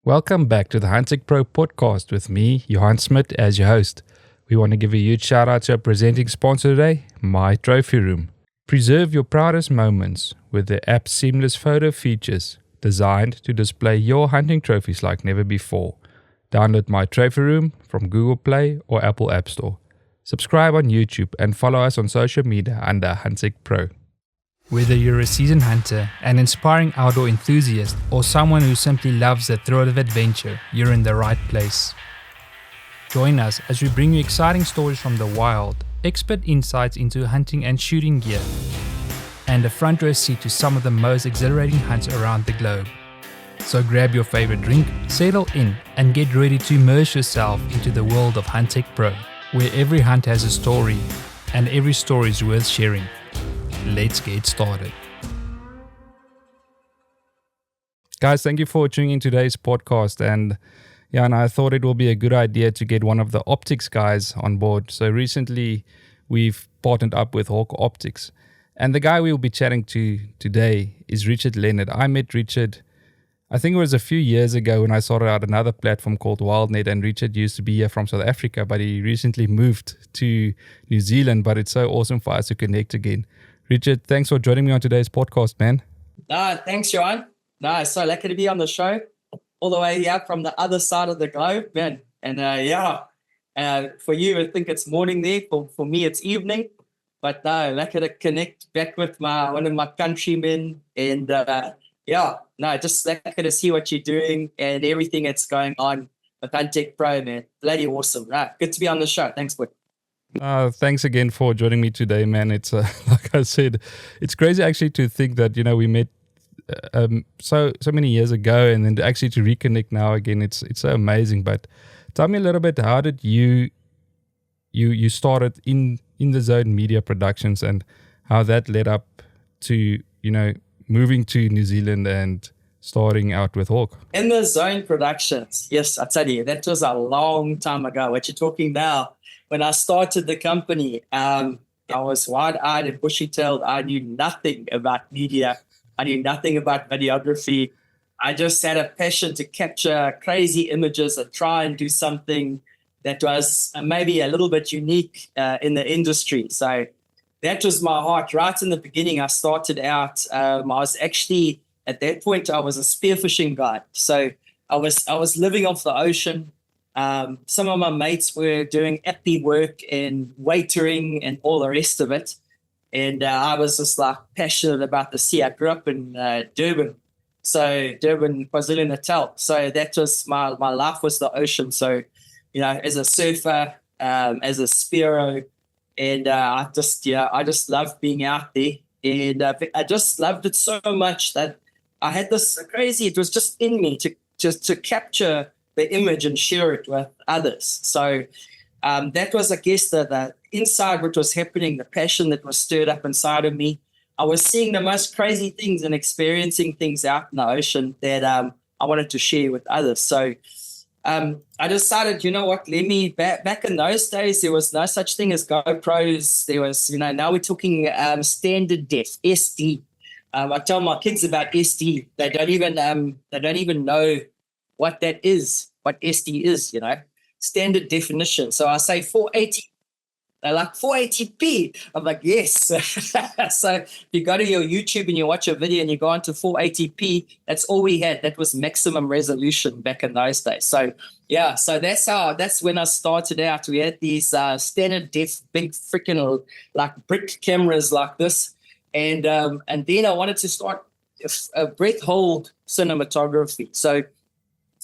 Welcome back to the Huntech Pro Podcast with me, Johan Smit, as your host. We want to give a huge shout out to our presenting sponsor today, My Trophy Room. Preserve your proudest moments with the app's seamless photo features designed to display your hunting trophies like never before. Download My Trophy Room from Google Play or Apple App Store. Subscribe on YouTube and follow us on social media under Huntech Pro. Whether you're a seasoned hunter, an inspiring outdoor enthusiast, or someone who simply loves the thrill of adventure, you're in the right place. Join us as we bring you exciting stories from the wild, expert insights into hunting and shooting gear, and a front row seat to some of the most exhilarating hunts around the globe. So grab your favorite drink, settle in, and get ready to immerse yourself into the world of Huntech Pro, where every hunt has a story, and every story is worth sharing. Let's get started. Guys, thank you for tuning in today's podcast. And I thought it will be a good idea to get one of the optics guys on board. So recently we've partnered up with Hawke Optics. And the guy we will be chatting to today is Richard Leonard. I met Richard, I think it was a few years ago when I sorted out another platform called WildNet, and Richard used to be here from South Africa, but he recently moved to New Zealand. But it's so awesome for us to connect again. Richard, thanks for joining me on today's podcast, man. Thanks, Johan. So lucky to be on the show all the way here from the other side of the globe, man. And for you, I think it's morning there. For me, it's evening. But lucky to connect back with one of my countrymen. And just lucky to see what you're doing and everything that's going on with Huntech Pro, man. Bloody awesome. Good to be on the show. Thanks, boy. Thanks again for joining me today, man. It's like I said, it's crazy actually to think that we met so many years ago, and then actually to reconnect now again. It's so amazing. But tell me a little bit, how did you started in the Zone Media Productions, and how that led up to moving to New Zealand and starting out with Hawke? In the Zone Productions, yes, I tell you, that was a long time ago. What you're talking now. When I started the company, I was wide-eyed and bushy-tailed. I knew nothing about media. I knew nothing about videography. I just had a passion to capture crazy images and try and do something that was maybe a little bit unique in the industry. So that was my heart. Right in the beginning, I started out, I was actually, at that point, I was a spearfishing guide. So I was living off the ocean. Some of my mates were doing appy work and waitering and all the rest of it. And I was just like passionate about the sea. I grew up in Durban, KwaZulu-Natal. So that was my life was the ocean. So, as a surfer, as a spearo, and I just loved being out there. And I just loved it so much that I had this crazy, it was just in me to capture the image and share it with others. So that was, I guess, the inside what was happening, the passion that was stirred up inside of me. I was seeing the most crazy things and experiencing things out in the ocean that I wanted to share with others. So I decided, back in those days, there was no such thing as GoPros. There was, now we're talking standard def, SD. I tell my kids about SD. They don't even know what that is, what SD is, standard definition. So I say 480, they're like 480p. I'm like, yes. So if you go to your YouTube and you watch a video and you go on to 480p, that's all we had. That was maximum resolution back in those days. So so that's when I started out. We had these standard def, big freaking like brick cameras like this. And then I wanted to start a breath hold cinematography. So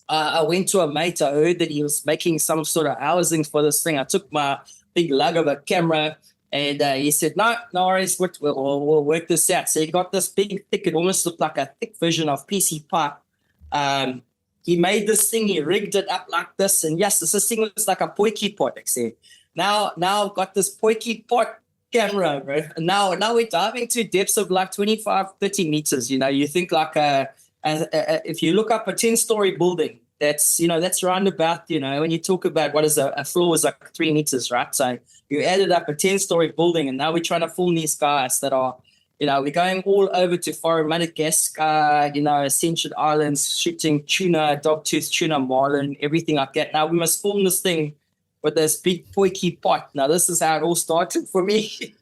I went to a mate. I heard that he was making some sort of housing for this thing. I took my big lug of a camera, and he said, no worries, we'll work this out. So he got this big, thick, it almost looked like a thick version of PC pipe. He made this thing, he rigged it up like this, and yes, this thing was like a potjie pot, actually. Now I've got this potjie pot camera, bro. And now we're diving to depths of like 25, 30 meters. You think like if you look up a 10-story building, that's round about, when you talk about what is a floor is like 3 meters, right? So you added up a 10-story building, and now we're trying to film these guys that are we're going all over to foreign Madagascar, Ascension Islands, shooting tuna, dogtooth tuna, marlin, everything like that. Now we must film this thing with this big poiky pot. Now this is how it all started for me.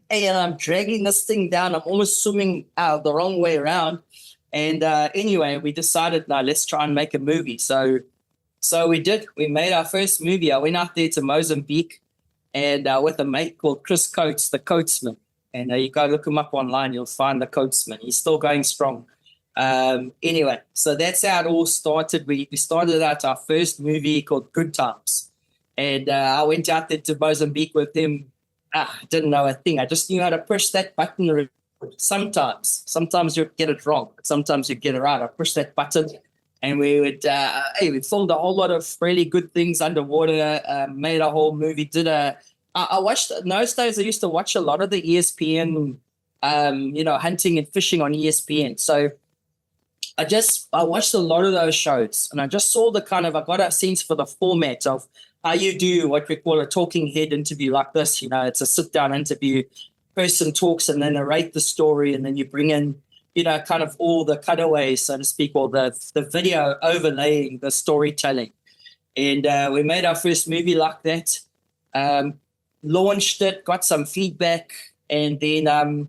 And I'm dragging this thing down. I'm almost swimming the wrong way around. And anyway, we decided, now let's try and make a movie. So we did. We made our first movie. I went out there to Mozambique and with a mate called Chris Coates, the Coatesman. And you go look him up online, you'll find the Coatesman. He's still going strong. Anyway, so that's how it all started. We started out our first movie called Good Times. And I went out there to Mozambique with him. I didn't know a thing. I just knew how to push that button. Sometimes you get it wrong. Sometimes you get it right. I pushed that button and we would, we filmed a whole lot of really good things underwater, made a whole movie, I watched, in those days I used to watch a lot of the ESPN, hunting and fishing on ESPN. So I watched a lot of those shows and I just saw I got a sense for the format of how you do what we call a talking head interview like this. It's a sit down interview. Person talks and then narrate the story, and then you bring in, kind of all the cutaways, so to speak, or the video overlaying the storytelling. And we made our first movie like that, launched it, got some feedback, and then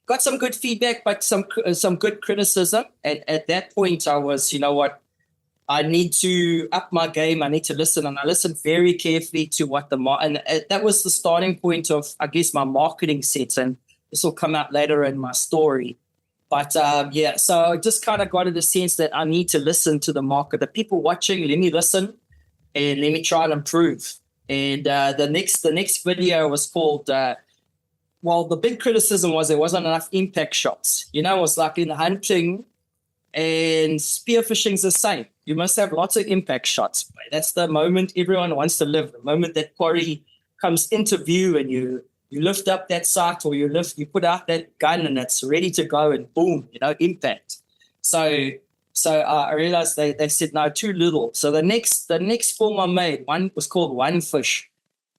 got some good feedback, but some good criticism. And at that point, I was, I need to up my game. I need to listen, and I listened very carefully to what and that was the starting point of, I guess, my marketing sets, and this will come out later in my story. But so I just kind of got in the sense that I need to listen to the market, the people watching. Let me listen, and let me try and improve. And the next video was called. The big criticism was there wasn't enough impact shots. It was like in hunting and spearfishing's the same. You must have lots of impact shots. That's the moment everyone wants to live. The moment that quarry comes into view and you lift up that sight, or you put out that gun and it's ready to go, and boom, impact. So I realized they said no, too little. So the next film I made, one was called One Fish.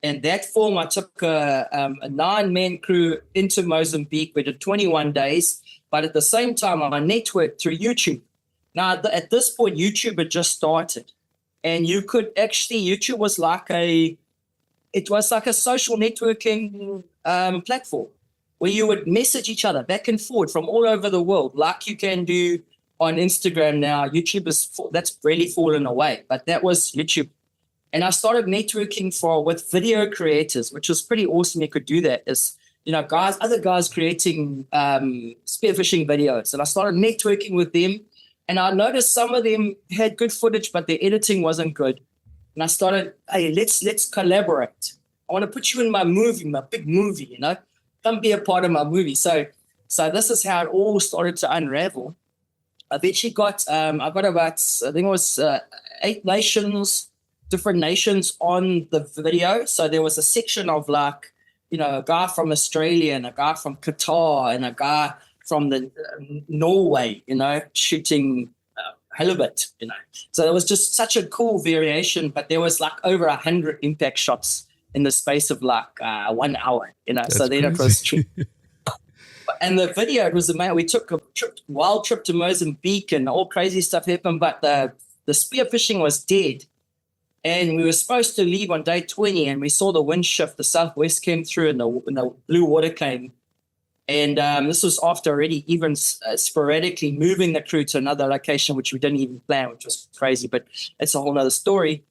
And that film, I took a 9-man crew into Mozambique. We did 21 days, but at the same time, I networked through YouTube. Now, at this point, YouTube had just started, and you could actually, YouTube was like a social networking platform where you would message each other back and forth from all over the world, like you can do on Instagram now. YouTube that's really fallen away, but that was YouTube. And I started networking with video creators, which was pretty awesome. You could do that as, other guys creating spearfishing videos. And I started networking with them. And I noticed some of them had good footage, but their editing wasn't good. And I started, hey, let's collaborate. I want to put you in my movie, my big movie, Come be a part of my movie. So this is how it all started to unravel. I eventually got about, I think it was 8 different nations on the video. So there was a section of a guy from Australia and a guy from Qatar and a guy from the Norway, shooting halibut, So it was just such a cool variation, but there was over 100 impact shots in the space of 1 hour, That's so then it was cheap. And the video, it was amazing. We took a wild trip to Mozambique and all crazy stuff happened, but the spearfishing was dead. And we were supposed to leave on day 20, and we saw the wind shift. The southwest came through, and the blue water came. And this was after already even sporadically moving the crew to another location, which we didn't even plan, which was crazy. But it's a whole other story.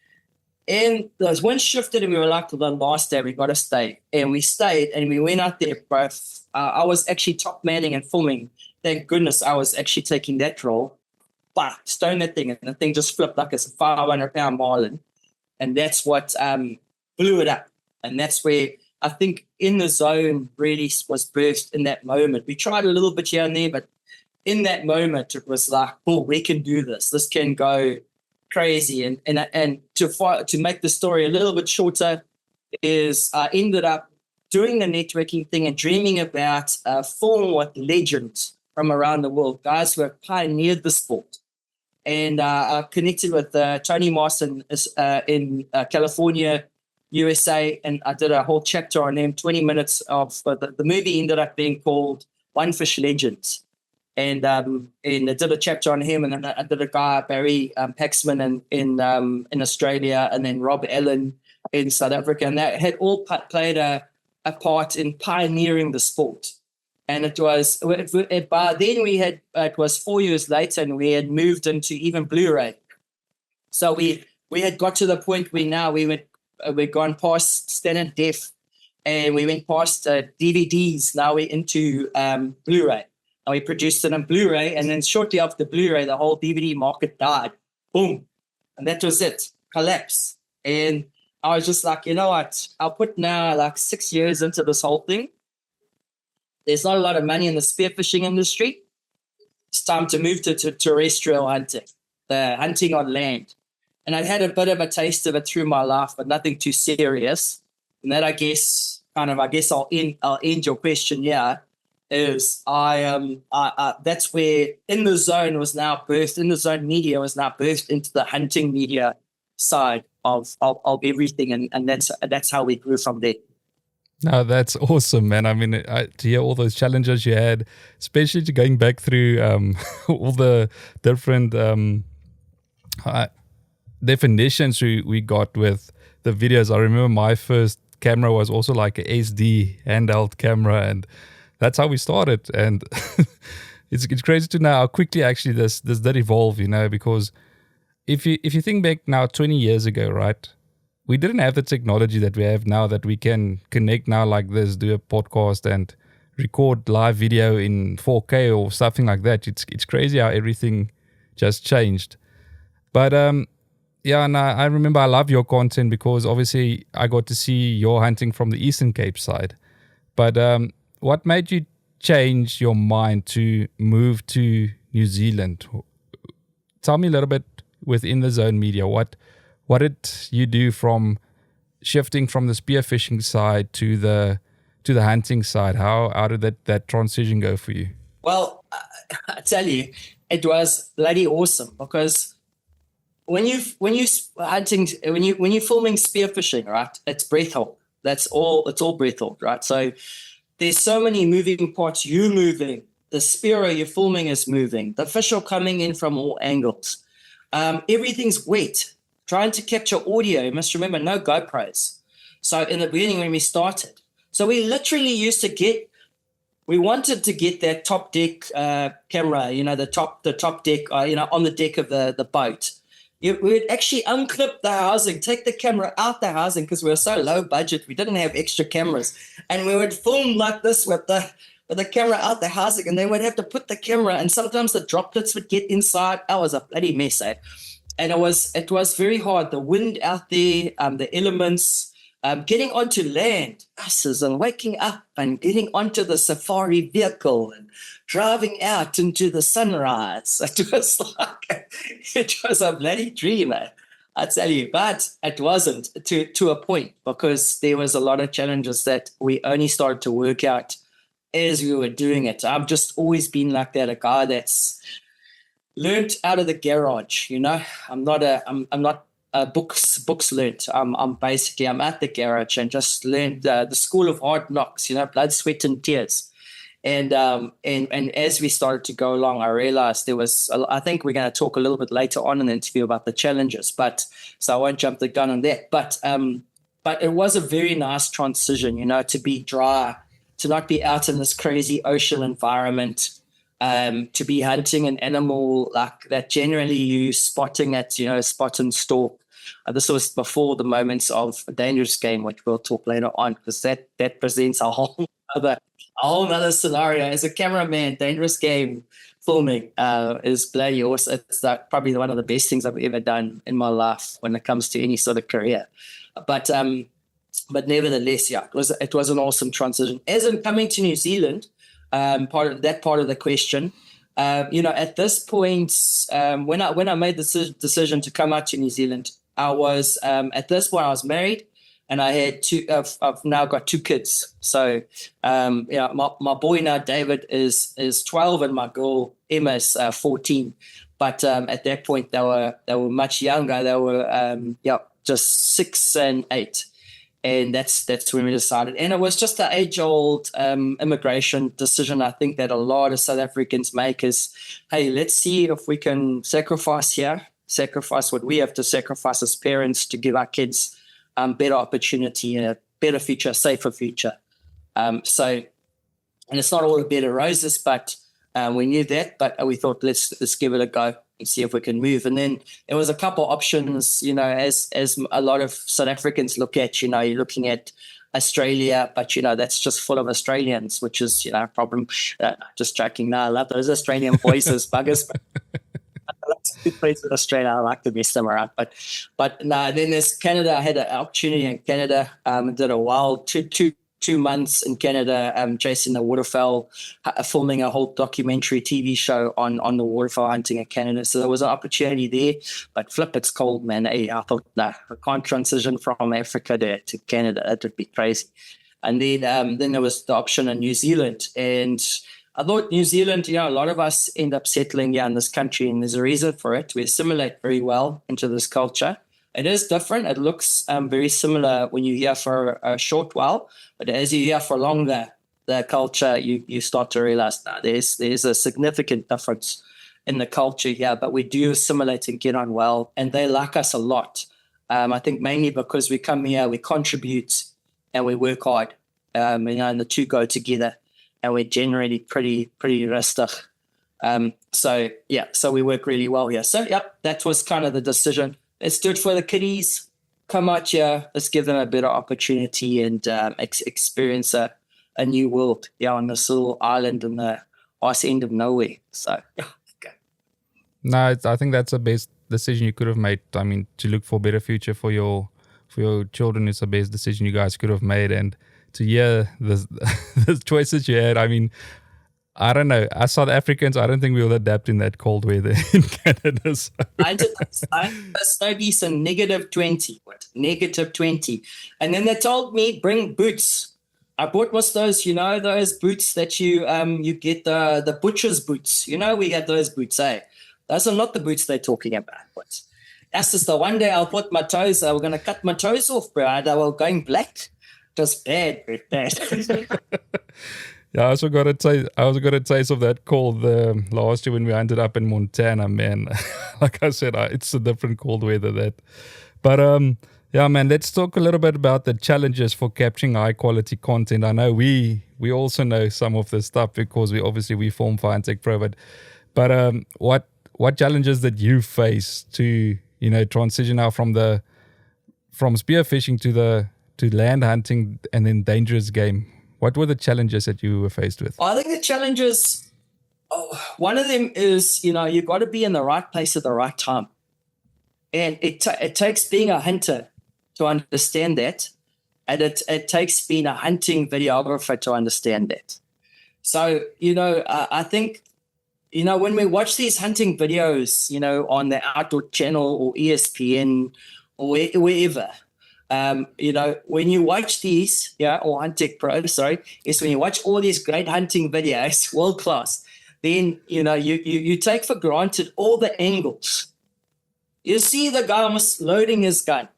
And the wind shifted, and we were like, the last day, we got to stay. And we stayed, and we went out there both. I was actually top manning and filming. Thank goodness I was actually taking that role. But stone that thing, and the thing just flipped like it's a 500-pound marlin. And that's what blew it up. And that's where I think In the Zone really was birthed in that moment. We tried a little bit here and there, but in that moment, it was like, oh, we can do this. This can go crazy. And to make the story a little bit shorter is I ended up doing the networking thing and dreaming about a film with legends from around the world, guys who have pioneered the sport. And I connected with Tony Marston in California, USA, and I did a whole chapter on them, 20 minutes of the movie ended up being called One Fish Legends. And I did a chapter on him, and then I did a guy, Barry Paxman in Australia, and then Rob Allen in South Africa. And that had all played a part in pioneering the sport. And it was, by then it was 4 years later, and we had moved into even Blu-ray. So we had got to the point where now we'd gone past standard def, and we went past DVDs. Now we're into Blu-ray. And we produced it on Blu-ray, and then shortly after Blu-ray, the whole DVD market died. Boom. And that was it. Collapse. And I was just like, you know what? I'll put now like 6 years into this whole thing. There's not a lot of money in the spearfishing industry. It's time to move to terrestrial hunting, the hunting on land. And I'd had a bit of a taste of it through my life, but nothing too serious. And that, I guess I'll end your question here. Is that's where In the Zone was now birthed. In the Zone media was now birthed into the hunting media side of everything, and that's how we grew from there. No, that's awesome, man. I mean, to hear all those challenges you had, especially to going back through all the different definitions we got with the videos. I remember my first camera was also like a SD handheld camera, and that's how we started. And it's crazy to know how quickly actually this did evolve, because if you think back now 20 years ago, right? We didn't have the technology that we have now, that we can connect now like this, do a podcast and record live video in 4K or something like that. It's crazy how everything just changed. But yeah, and I remember I love your content because obviously I got to see your hunting from the Eastern Cape side. But what made you change your mind to move to New Zealand? Tell me a little bit within the Zone Media. What did you do from shifting from the spearfishing side to the hunting side? How did that transition go for you? Well, I tell you, it was bloody awesome, because when you're filming spearfishing, right? It's breathhold. It's all breathhold, right? So there's so many moving parts. You moving, the spearer you're filming is moving, the fish are coming in from all angles. Everything's wet. Trying to capture audio, you must remember, no GoPros. So in the beginning when we started, so we literally we wanted to get that top deck camera, the top deck, on the deck of the boat. We'd actually unclip the housing, take the camera out the housing, because we were so low budget, we didn't have extra cameras. And we would film like this with the camera out the housing, and they would have to put the camera, and sometimes the droplets would get inside. That was a bloody mess, eh? And it was very hard. The wind out there, the elements, getting onto land, buses, and waking up and getting onto the safari vehicle and driving out into the sunrise. It was a bloody dream, I tell you. But it wasn't to a point, because there was a lot of challenges that we only started to work out as we were doing it. I've just always been like that, a guy that's learned out of the garage. I'm not books learnt. I'm at the garage and just learned the school of hard knocks, blood, sweat, and tears. And as we started to go along, I realized I think we're going to talk a little bit later on in the interview about the challenges, so I won't jump the gun on that. But it was a very nice transition, to be dry, to not be out in this crazy ocean environment, to be hunting an animal like that generally you spotting at, spot and stalk. This was before the moments of a dangerous game, which we'll talk later on, because that presents a whole other scenario. As a cameraman, dangerous game filming is bloody awesome. It's probably one of the best things I've ever done in my life when it comes to any sort of career. But nevertheless, yeah, it was an awesome transition. As in coming to New Zealand, part of the question, at this point, when I made the decision to come out to New Zealand, I was at this point I was married, and I had I've now got 2 kids. So my boy now, David, is 12, and my girl Emma is 14. But at that point they were much younger. They were just 6 and 8. And that's when we decided. And it was just an age-old immigration decision, I think, that a lot of South Africans make is, hey, let's see if we can sacrifice what we have to sacrifice as parents to give our kids better opportunity and a better future, a safer future. And it's not all a bed of roses, but we knew that, but we thought, let's give it a go and see if we can move. And then there was a couple of options, as a lot of South Africans look at, you're looking at Australia, but, that's just full of Australians, which is, a problem. Just joking. No, I love those Australian boys as buggers. I like to play with Australia. I like to mess them around. But no, then there's Canada. I had an opportunity in Canada. Did a while, 2 months in Canada, chasing the waterfowl, filming a whole documentary TV show on the waterfowl hunting in Canada. So there was an opportunity there, but flip, it's cold, man. Hey, I thought, I can't transition from Africa to Canada. That would be crazy. And then there was the option in New Zealand. And I thought New Zealand, a lot of us end up settling in this country, and there's a reason for it. We assimilate very well into this culture. It is different. It looks very similar when you're here for a short while, but as you're here for longer, the culture, you start to realize now there's a significant difference in the culture here, but we do assimilate and get on well, and they like us a lot. I think mainly because we come here, we contribute, and we work hard, and the two go together, and we're generally pretty rustic. So we work really well here. So, that was kind of the decision. Let's do it for the kiddies. Come out here. Let's give them a better opportunity and experience a new world on this little island in the ice end of nowhere. So, okay. No, I think that's the best decision you could have made. I mean, to look for a better future for your children is the best decision you guys could have made. And to hear the choices you had, I mean, I don't know. As South Africans, I don't think we will adapt in that cold weather in Canada. So. It's no decent -20. What? -20. And then they told me, bring boots. I bought those, those boots that you get, the butcher's boots. We had those boots, eh? Those are not the boots they're talking about. But that's just the one day I'll put my toes, I was going to cut my toes off, bro. They were going black. Just bad. Yeah, I also got a taste of that cold last year when we ended up in Montana, man. Like I said, it's a different cold weather But yeah, man, let's talk a little bit about the challenges for capturing high quality content. I know we also know some of this stuff because we form for Huntech Pro, but what challenges did you face to transition now from spearfishing to land hunting and then dangerous game? What were the challenges that you were faced with? I think the challenges, one of them is, you've got to be in the right place at the right time. And it takes being a hunter to understand that. And it takes being a hunting videographer to understand that. So, I think, when we watch these hunting videos, on the Outdoor Channel or ESPN or wherever, when you watch these, or Huntech Pro, is when you watch all these great hunting videos, world class, then, you take for granted all the angles. You see the guy almost loading his gun,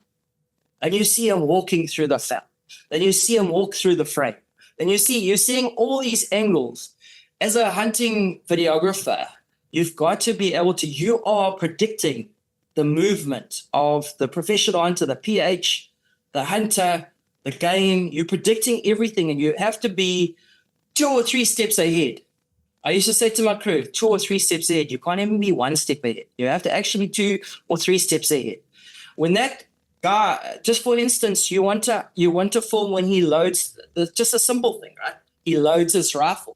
and you see him walking through the fell. Then you see him walk through the frame. Then you're seeing all these angles. As a hunting videographer, you've got to be able to, you are predicting the movement of the professional hunter, the PH, the hunter, the game. You're predicting everything, and you have to be 2 or 3 steps ahead. I used to say to my crew, 2 or 3 steps ahead. You can't even be 1 step ahead. You have to actually be 2 or 3 steps ahead. When that guy, just for instance, you want to film when he loads, just a simple thing, right? He loads his rifle.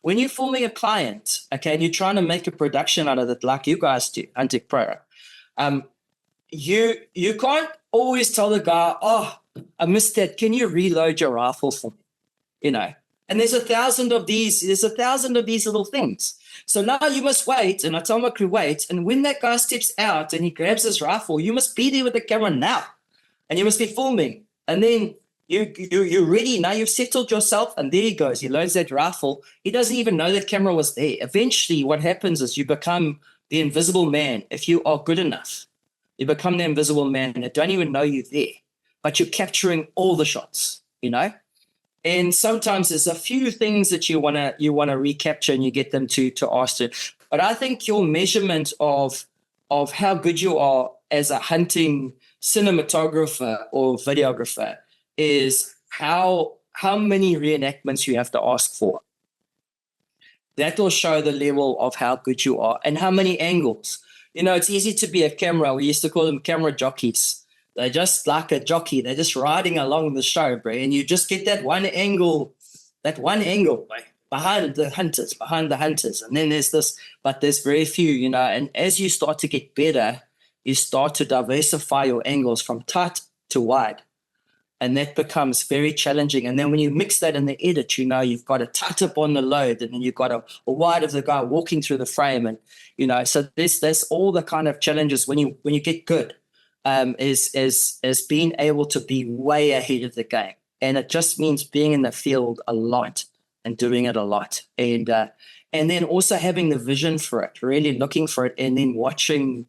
When you're filming a client, okay, and you're trying to make a production out of it like you guys do, Huntech Pro, you can't always tell the guy, oh, I missed that. Can you reload your rifle for me? And there's 1,000 of these. There's 1,000 of these little things. So now you must wait, and I tell my crew, wait. And when that guy steps out and he grabs his rifle, you must be there with the camera now, and you must be filming. And then you're ready. Now you've settled yourself, and there he goes. He loads that rifle. He doesn't even know that camera was there. Eventually, what happens is you become the invisible man if you are good enough. You become the invisible man and they don't even know you're there. but you're capturing all the shots, And sometimes there's a few things that you wanna recapture, and you get them to ask to. But I think your measurement of how good you are as a hunting cinematographer or videographer is how many reenactments you have to ask for. That will show the level of how good you are and how many angles. It's easy to be a camera. We used to call them camera jockeys. They're just like a jockey. They're just riding along the show, bro. And you just get that one angle, bro, behind the hunters. And then there's this, but there's very few, And as you start to get better, you start to diversify your angles from tight to wide. And that becomes very challenging. And then when you mix that in the edit, you've got a tight up on the load, and then you've got a wide of the guy walking through the frame. And, so there's all the kind of challenges when you get good, is being able to be way ahead of the game. And it just means being in the field a lot and doing it a lot. And then also having the vision for it, really looking for it, and then watching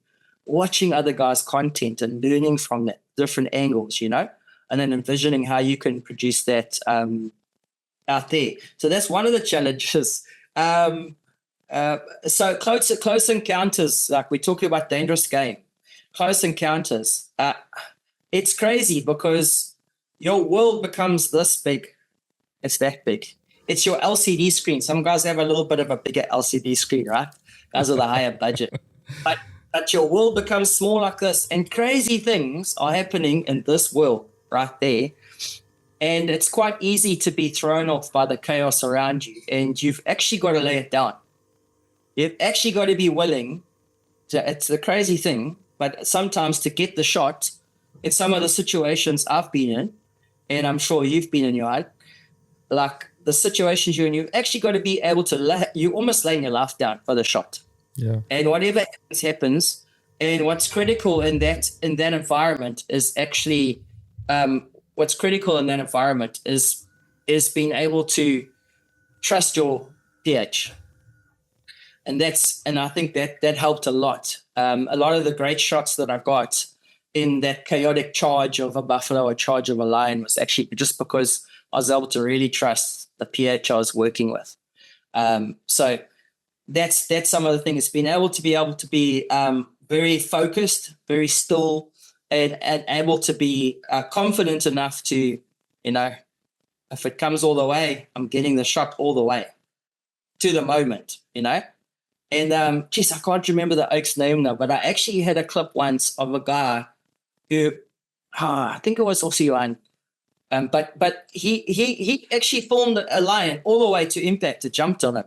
other guys' content and learning from that, different angles, and then envisioning how you can produce that out there. So that's one of the challenges. So close encounters, like we're talking about dangerous game, close encounters. It's crazy because your world becomes this big. It's that big. It's your LCD screen. Some guys have a little bit of a bigger LCD screen, right? Guys with a higher budget. But your world becomes small like this, and crazy things are happening in this world right there. And it's quite easy to be thrown off by the chaos around you. And you've actually got to lay it down. You've actually got to be willing to, it's the crazy thing, but sometimes to get the shot in some of the situations I've been in, and I'm sure you've been in your life, like the situations you're in, you've actually got to be able to you almost laying your life down for the shot. Yeah. And whatever happens. And what's critical in that environment is actually, is being able to trust your PH. And I think that helped a lot. A lot of the great shots that I got in that chaotic charge of a buffalo or charge of a lion was actually just because I was able to really trust the PH I was working with. So that's some of the things, being able to be very focused, very still, and able to be confident enough to, if it comes all the way, I'm getting the shot all the way to the moment, And I can't remember the oak's name now, but I actually had a clip once of a guy who, I think it was also Johan, but he actually filmed a lion all the way to impact. It jumped on him.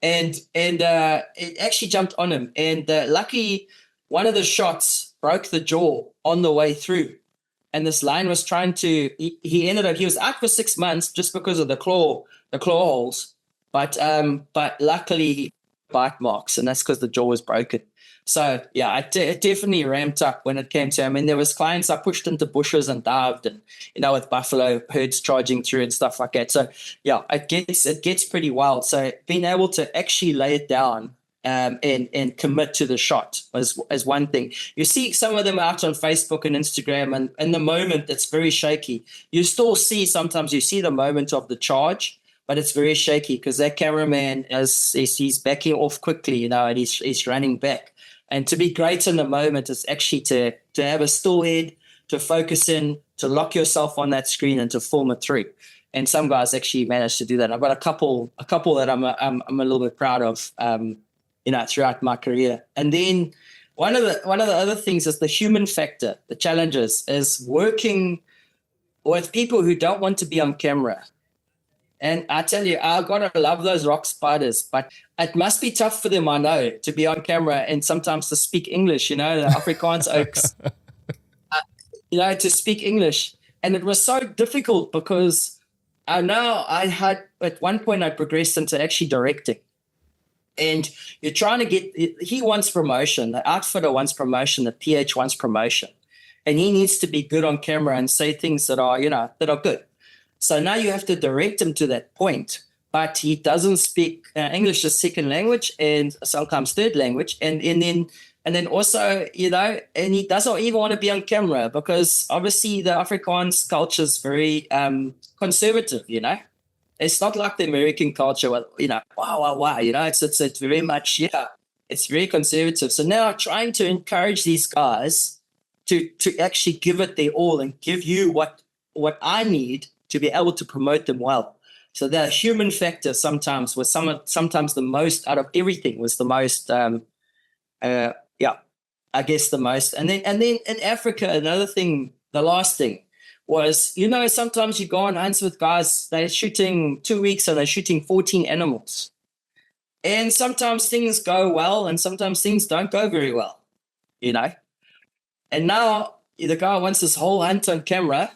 And it actually jumped on him. And lucky one of the shots broke the jaw on the way through. And this lion was trying to, he was out for 6 months just because of the claw holes. But luckily bite marks, and that's because the jaw was broken. So yeah, it definitely ramped up when it came to, I mean, there was clients I pushed into bushes and dived, and with buffalo herds charging through and stuff like that. So yeah, it gets pretty wild. So being able to actually lay it down and commit to the shot is one thing. You see some of them out on Facebook and Instagram, and in the moment it's very shaky. You still see, sometimes you see the moment of the charge, but it's very shaky because that cameraman he's backing off quickly, and he's running back. And to be great in the moment is actually to have a still head, to focus in, to lock yourself on that screen and to film it through. And some guys actually managed to do that. I've got a couple that I'm a little bit proud of, throughout my career. And then one of the other things is the human factor. The challenges is working with people who don't want to be on camera. And I tell you, I gotta love those rock spiders, but it must be tough for them, I know, to be on camera and sometimes to speak English, the Afrikaans oaks, to speak English. And it was so difficult because at one point I progressed into actually directing. And you're trying to he wants promotion, the outfitter wants promotion, the PH wants promotion. And he needs to be good on camera and say things that are good. So now you have to direct him to that point, but he doesn't speak English as second language and sometimes third language. And And then also, and he doesn't even want to be on camera because obviously the Afrikaans culture is very conservative, It's not like the American culture where, wow, it's very much, it's very conservative. So now trying to encourage these guys to actually give it their all and give you what I need to be able to promote them well. So the human factor sometimes was sometimes the most out of everything was the most, I guess the most. And then in Africa, another thing, the last thing was, sometimes you go on hunts with guys, they're shooting 2 weeks and they're shooting 14 animals. And sometimes things go well and sometimes things don't go very well, And now the guy wants this whole hunt on camera.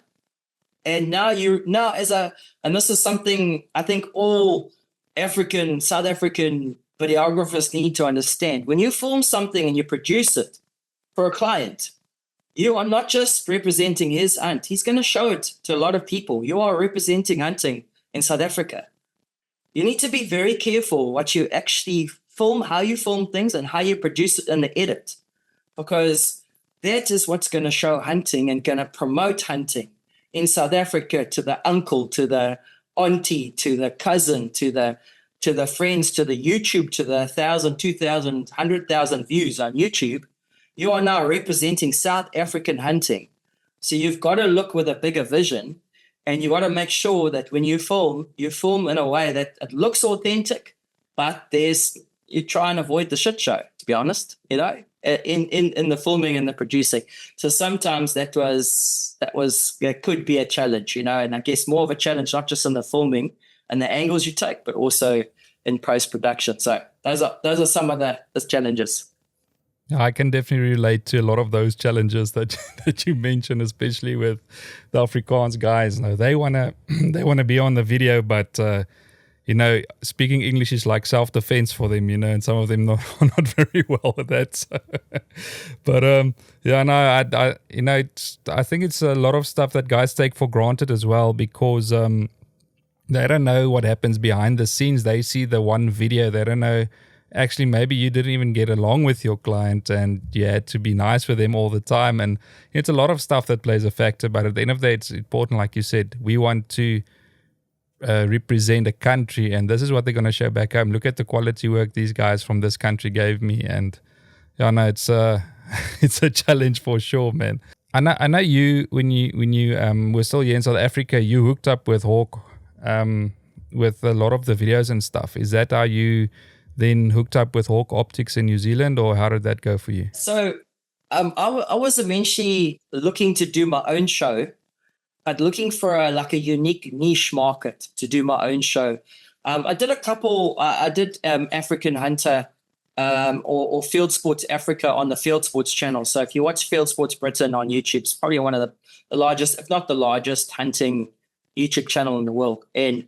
And now and this is something I think all South African videographers need to understand. When you film something and you produce it for a client, you are not just representing his hunt. He's going to show it to a lot of people. You are representing hunting in South Africa. You need to be very careful what you actually film, how you film things, and how you produce it in the edit, because that is what's going to show hunting and going to promote hunting in South Africa to the uncle, to the auntie, to the cousin, to the friends, to the YouTube, to the 1,000, 2,000, 100,000 views on YouTube. You are now representing South African hunting. So you've got to look with a bigger vision, and you got to make sure that when you film in a way that it looks authentic, but you try and avoid the shit show, to be honest, in the filming and the producing. So sometimes that could be a challenge, and I guess more of a challenge, not just in the filming and the angles you take, but also in post-production. So those are some of the challenges. I can definitely relate to a lot of those challenges that you mentioned, especially with the Afrikaans guys. They wanna be on the video, but speaking English is like self-defense for them, and some of them are not very well with that. So. But I think it's a lot of stuff that guys take for granted as well, because they don't know what happens behind the scenes. They see the one video. They don't know, actually, maybe you didn't even get along with your client and you had to be nice with them all the time. And it's a lot of stuff that plays a factor. But at the end of the day, it's important, like you said, we want to represent a country, and this is what they're going to show back home. Look at the quality work these guys from this country gave me. And it's a challenge for sure, man. I know you, when you were still here in South Africa, you hooked up with Hawke with a lot of the videos and stuff. Is that how you then hooked up with Hawke Optics in New Zealand, or how did that go for you? So I was eventually looking to do my own show, but looking for a unique niche market to do my own show. I did a couple. I did African Hunter or Field Sports Africa on the Field Sports channel. So if you watch Field Sports Britain on YouTube, it's probably one of the largest, if not the largest, hunting YouTube channel in the world. And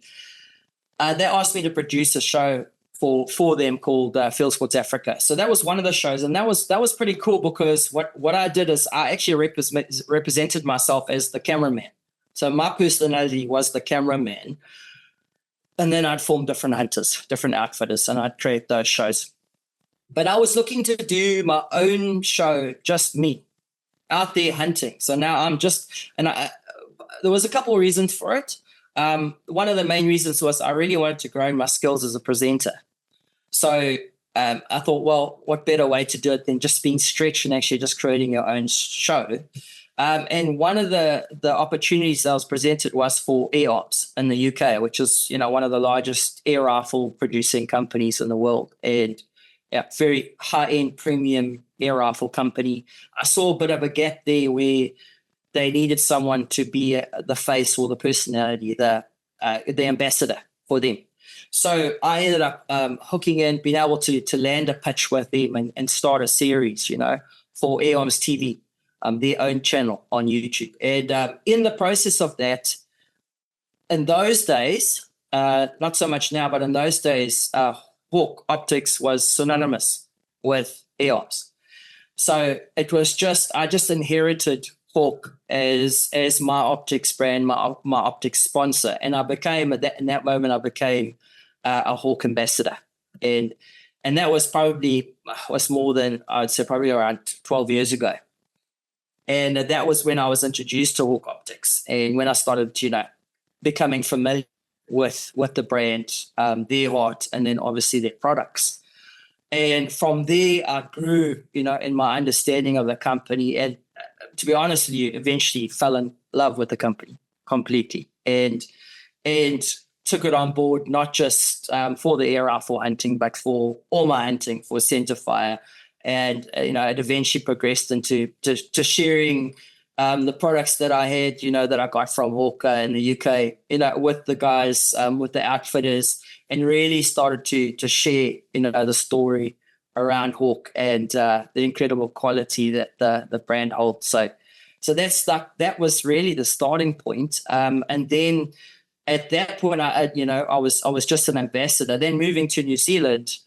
they asked me to produce a show for them called Field Sports Africa. So that was one of the shows, and that was pretty cool, because what I did is I actually represented myself as the cameraman. So my personality was the cameraman, and then I'd form different hunters, different outfitters, and I'd create those shows. But I was looking to do my own show, just me, out there hunting. So now I'm there was a couple of reasons for it. One of the main reasons was I really wanted to grow my skills as a presenter. So I thought, well, what better way to do it than just being stretched and actually just creating your own show? And one of the opportunities that was presented was for Air Ops in the UK, which is, one of the largest air rifle producing companies in the world, and very high-end premium air rifle company. I saw a bit of a gap there where they needed someone to be the face or the personality, the ambassador for them. So I ended up hooking in, being able to land a pitch with them and start a series, for Aeon's TV, their own channel on YouTube. And in the process of that, in those days, not so much now, but in those days, Hawke Optics was synonymous with EOS. So it was I just inherited Hawke as my optics brand, my optics sponsor, and in that moment I became a Hawke ambassador, and And that was more than, I'd say, probably around 12 years ago. And that was when I was introduced to Hawke Optics, and when I started, becoming familiar with the brand, their art, and then obviously their products. And from there, I grew, in my understanding of the company. And to be honest with you, eventually fell in love with the company completely, and took it on board, not just for the air rifle hunting, but for all my hunting, for centerfire. And, it eventually progressed into to sharing the products that I had, that I got from Hawke in the UK, with the guys, with the outfitters, and really started to share, the story around Hawke and the incredible quality that the brand holds. So that was really the starting point. And then at that point, I was just an ambassador. Then moving to New Zealand,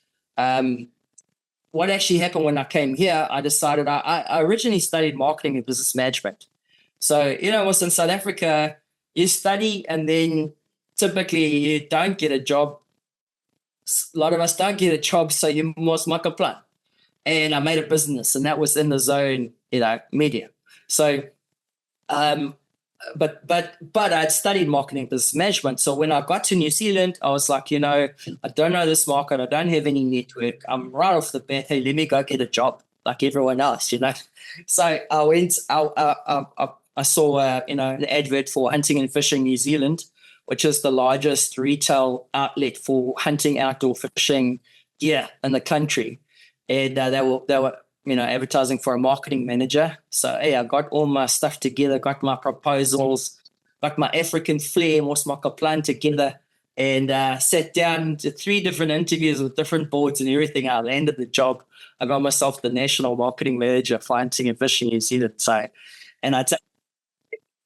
what actually happened when I came here, I decided I originally studied marketing and business management. So, was in South Africa, you study and then typically you don't get a job. A lot of us don't get a job, so you must make a plan. And I made a business, and that was in the zone, media. So, but I'd studied marketing business management. So when I got to New Zealand, I was like, I don't know this market. I don't have any network. I'm right off the bat. Hey, let me go get a job like everyone else, So I went, I saw, an advert for Hunting and Fishing New Zealand, which is the largest retail outlet for hunting, outdoor fishing gear in the country. And they were advertising for a marketing manager. So, hey, I got all my stuff together, got my proposals, got my African flair, most my plan together, and sat down to 3 different interviews with different boards and everything. I landed the job. I got myself the national marketing manager for Hunting and Fishing New Zealand. So, and I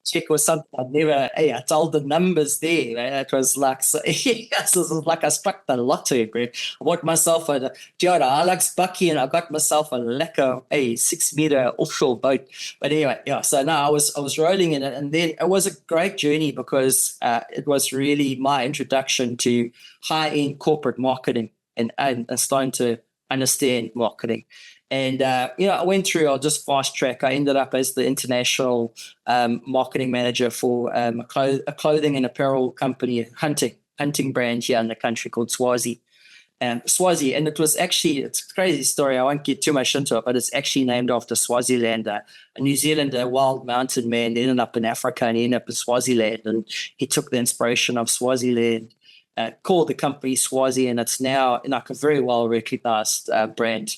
check was something I told the numbers there. It was like, it was like I struck the lottery, bro. I bought myself a Hilux bucky, and I got myself a lekker 6-meter offshore boat. But anyway, so now I was rolling in it, and then it was a great journey because it was really my introduction to high-end corporate marketing and starting to understand marketing. And, I went through, I'll just fast track. I ended up as the international marketing manager for a clothing and apparel company, hunting brand here in the country called Swazi. And it was actually, it's a crazy story. I won't get too much into it, but it's actually named after Swaziland, a New Zealander, wild mountain man, ended up in Africa and he ended up in Swaziland. And he took the inspiration of Swaziland, called the company Swazi, and it's now like a very well recognized brand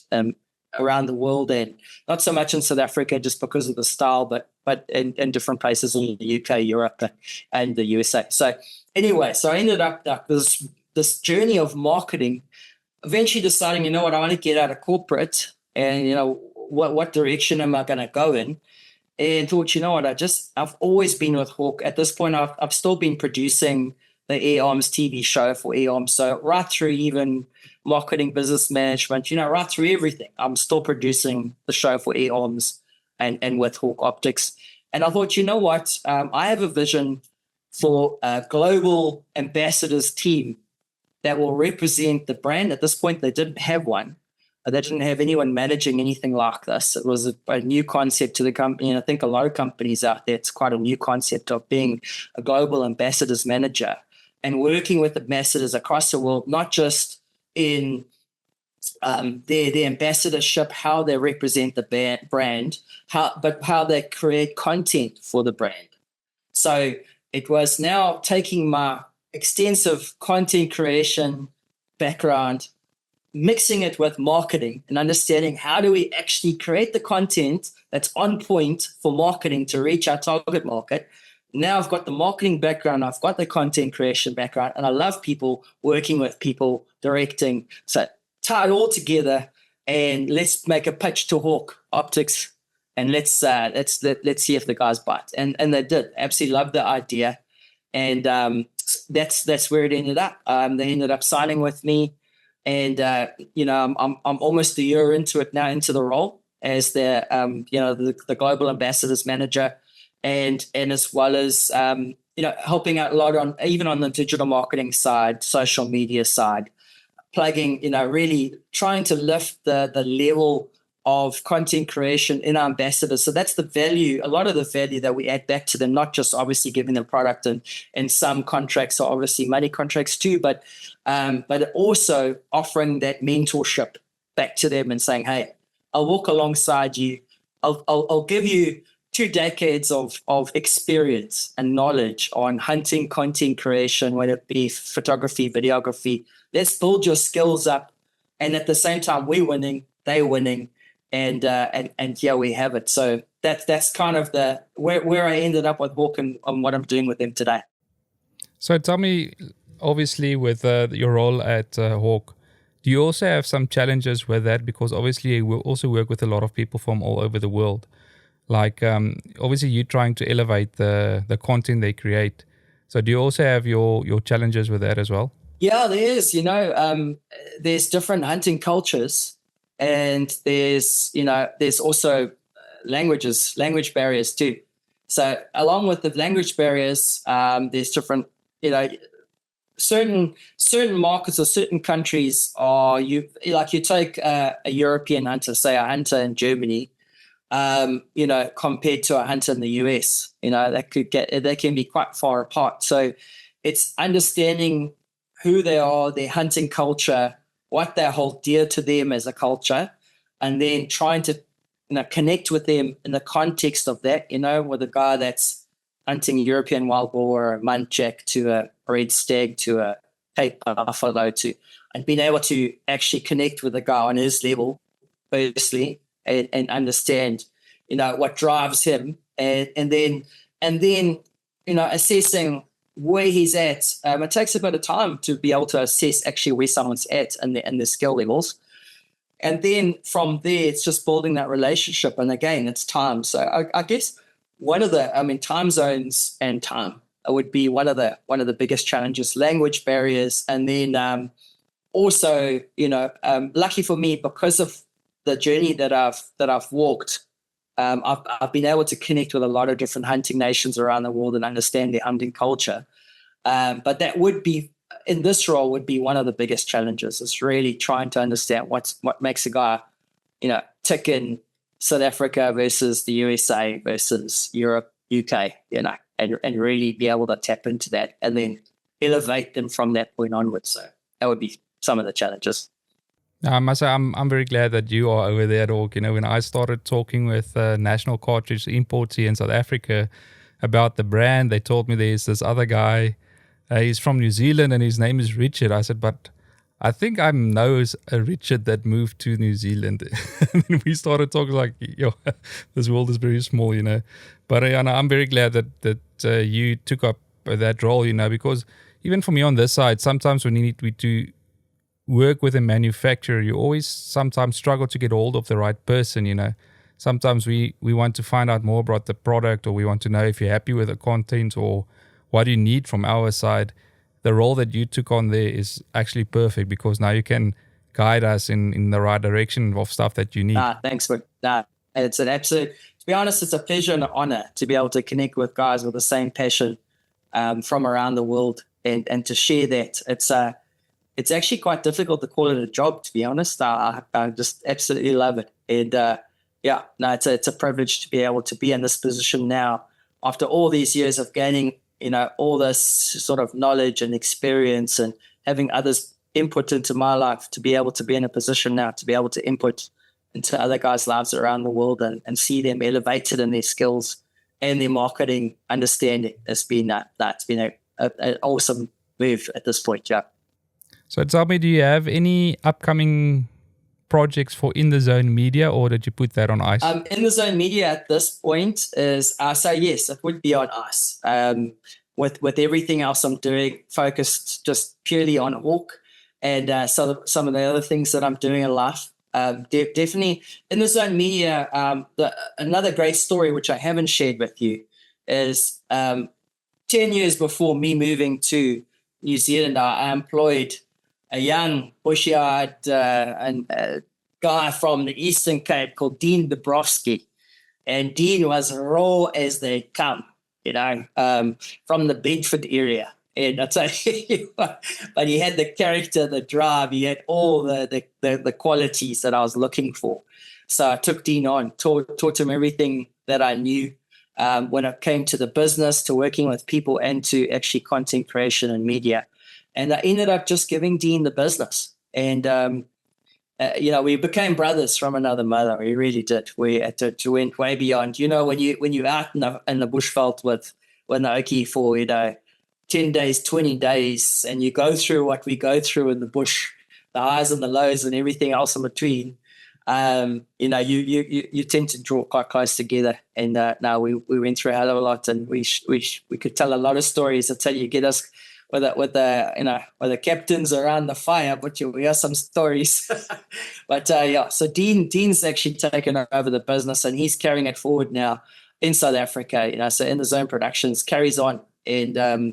around the world, and not so much in South Africa just because of the style, but in different places in the UK, Europe, and the USA. So anyway, I ended up this journey of marketing, eventually deciding, what, I want to get out of corporate, and what direction am I going to go in? And thought, what, I've always been with Hawke. At this point, I've still been producing the Air Arms TV show for Air Arms. So right through even marketing, business management, right through everything, I'm still producing the show for Air Arms and with Hawke Optics. And I thought, what, I have a vision for a global ambassadors team that will represent the brand. At this point, they didn't have one. They didn't have anyone managing anything like this. It was a new concept to the company. And I think a lot of companies out there, it's quite a new concept of being a global ambassadors manager and working with ambassadors across the world, not just in their ambassadorship, how they represent the brand, but how they create content for the brand. So it was now taking my extensive content creation background, mixing it with marketing and understanding how do we actually create the content that's on point for marketing to reach our target market. Now I've got the marketing background, I've got the content creation background, and I love people, working with people, directing. So tie it all together and let's make a pitch to Hawke Optics, and let's see if the guys bite. And they did. Absolutely loved the idea, and that's where it ended up. They ended up signing with me, and I'm almost a year into it now, into the role as the global ambassadors manager. And as well as helping out a lot on the digital marketing side, social media side, plugging, really trying to lift the level of content creation in our ambassadors. So that's the value, a lot of the value that we add back to them, not just obviously giving them product, and some contracts are obviously money contracts too, but also offering that mentorship back to them and saying, hey, I'll walk alongside you. I'll give you 2 decades of experience and knowledge on hunting, content creation, whether it be photography, videography. Let's build your skills up. And at the same time, we're winning, they're winning. And yeah, we have it. So that's kind of where I ended up with Hawke and what I'm doing with them today. So tell me, obviously, with your role at Hawke, do you also have some challenges with that? Because obviously you will also work with a lot of people from all over the world. Like obviously you're trying to elevate the content they create. So do you also have your challenges with that as well? Yeah, there is. There's different hunting cultures. And there's also language barriers too. So along with the language barriers, there's different, certain markets or certain countries are, you take a European hunter, say a hunter in Germany, compared to a hunter in the US, they can be quite far apart. So it's understanding who they are, their hunting culture, what they hold dear to them as a culture, and then trying to connect with them in the context of that, with a guy that's hunting European wild boar, or a muntjac, to a red stag, to a Cape buffalo, and being able to actually connect with a guy on his level, firstly, and understand, what drives him, and then assessing where he's at. It takes a bit of time to be able to assess actually where someone's at and their skill levels. And then from there, it's just building that relationship. And again, it's time. So I guess time zones and time would be one of the biggest challenges, language barriers. And then also, lucky for me, because of the journey that I've walked, I've been able to connect with a lot of different hunting nations around the world and understand their hunting culture. But that would be, in this role, would be one of the biggest challenges. Is really trying to understand what makes a guy, tick in South Africa versus the USA versus Europe, UK, and really be able to tap into that and then elevate them from that point onwards. So that would be some of the challenges. I must say, I'm very glad that you are over there at Hawke. When I started talking with National Cartridge Imports here in South Africa about the brand, they told me there's this other guy. He's from New Zealand and his name is Richard. I said, but I think I know a Richard that moved to New Zealand. And we started talking like, this world is very small, But I'm very glad that you took up that role, because even for me on this side, sometimes when we to work with a manufacturer, you always sometimes struggle to get hold of the right person, Sometimes we want to find out more about the product, or we want to know if you're happy with the content or what you need from our side. The role that you took on there is actually perfect, because now you can guide us in the right direction of stuff that you need. Thanks for that. It's an absolute, to be honest, it's a pleasure and an honor to be able to connect with guys with the same passion from around the world and to share that. It's actually quite difficult to call it a job, to be honest. I just absolutely love it. And it's a privilege to be able to be in this position now after all these years of gaining, all this sort of knowledge and experience and having others input into my life, to be able to be in a position now to be able to input into other guys' lives around the world and see them elevated in their skills and their marketing understanding. It's been an awesome move at this point, yeah. So tell me, do you have any upcoming projects for In the Zone Media, or did you put that on ice? In the Zone Media at this point is, yes, it would be on ice. With everything else I'm doing, focused just purely on Hawke and some of the other things that I'm doing in life. Definitely In the Zone Media. Another great story which I haven't shared with you is 10 years before me moving to New Zealand, I employed a young bush-yard guy from the Eastern Cape called Dean Dabrowski. And Dean was raw as they come, from the Bedford area. And I tell you what, but he had the character, the drive, he had all the qualities that I was looking for. So I took Dean on, taught him everything that I knew when it came to the business, to working with people, and to actually content creation and media. And I ended up just giving Dean the business. And, we became brothers from another mother. We really did. We went way beyond. When you're out in the bushveld with Naoki for 10 days, 20 days, and you go through what we go through in the bush, the highs and the lows and everything else in between, you tend to draw quite close together. And now we went through a hell of a lot, and we could tell a lot of stories until you get us with the captains around the fire, but we have some stories. But so Dean's actually taken over the business, and he's carrying it forward now in South Africa. So In the Zone Productions does on, and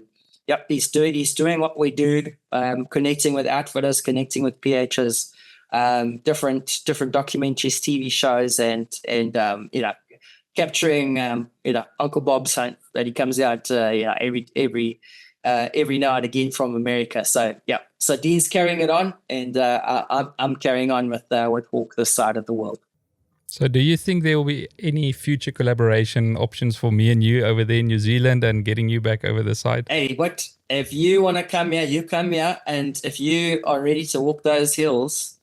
he's doing what we do, connecting with outfitters, connecting with PHs, different documentaries, TV shows, and capturing Uncle Bob's Hunt that he comes out every now and again from America. So Dean's carrying it on, and I'm carrying on with Hawke this side of the world. So do you think there will be any future collaboration options for me and you over there in New Zealand and getting you back over the side? Hey, if you want to come here, you come here. And if you are ready to walk those hills,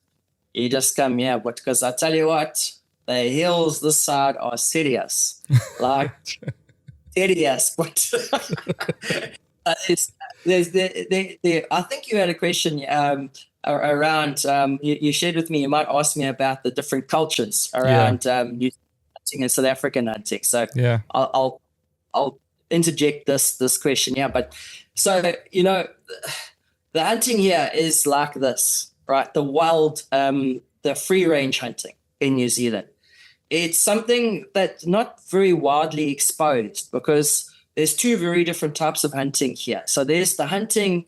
you just come here. But because I tell you what, the hills this side are serious. Like, serious. But I think you had a question around, you shared with me, you might ask me about the different cultures around New Zealand hunting and South African hunting. So I'll interject this question here. But so, the hunting here is like this, right? The wild, the free range hunting in New Zealand. It's something that's not very widely exposed, because there's two very different types of hunting here. So there's the hunting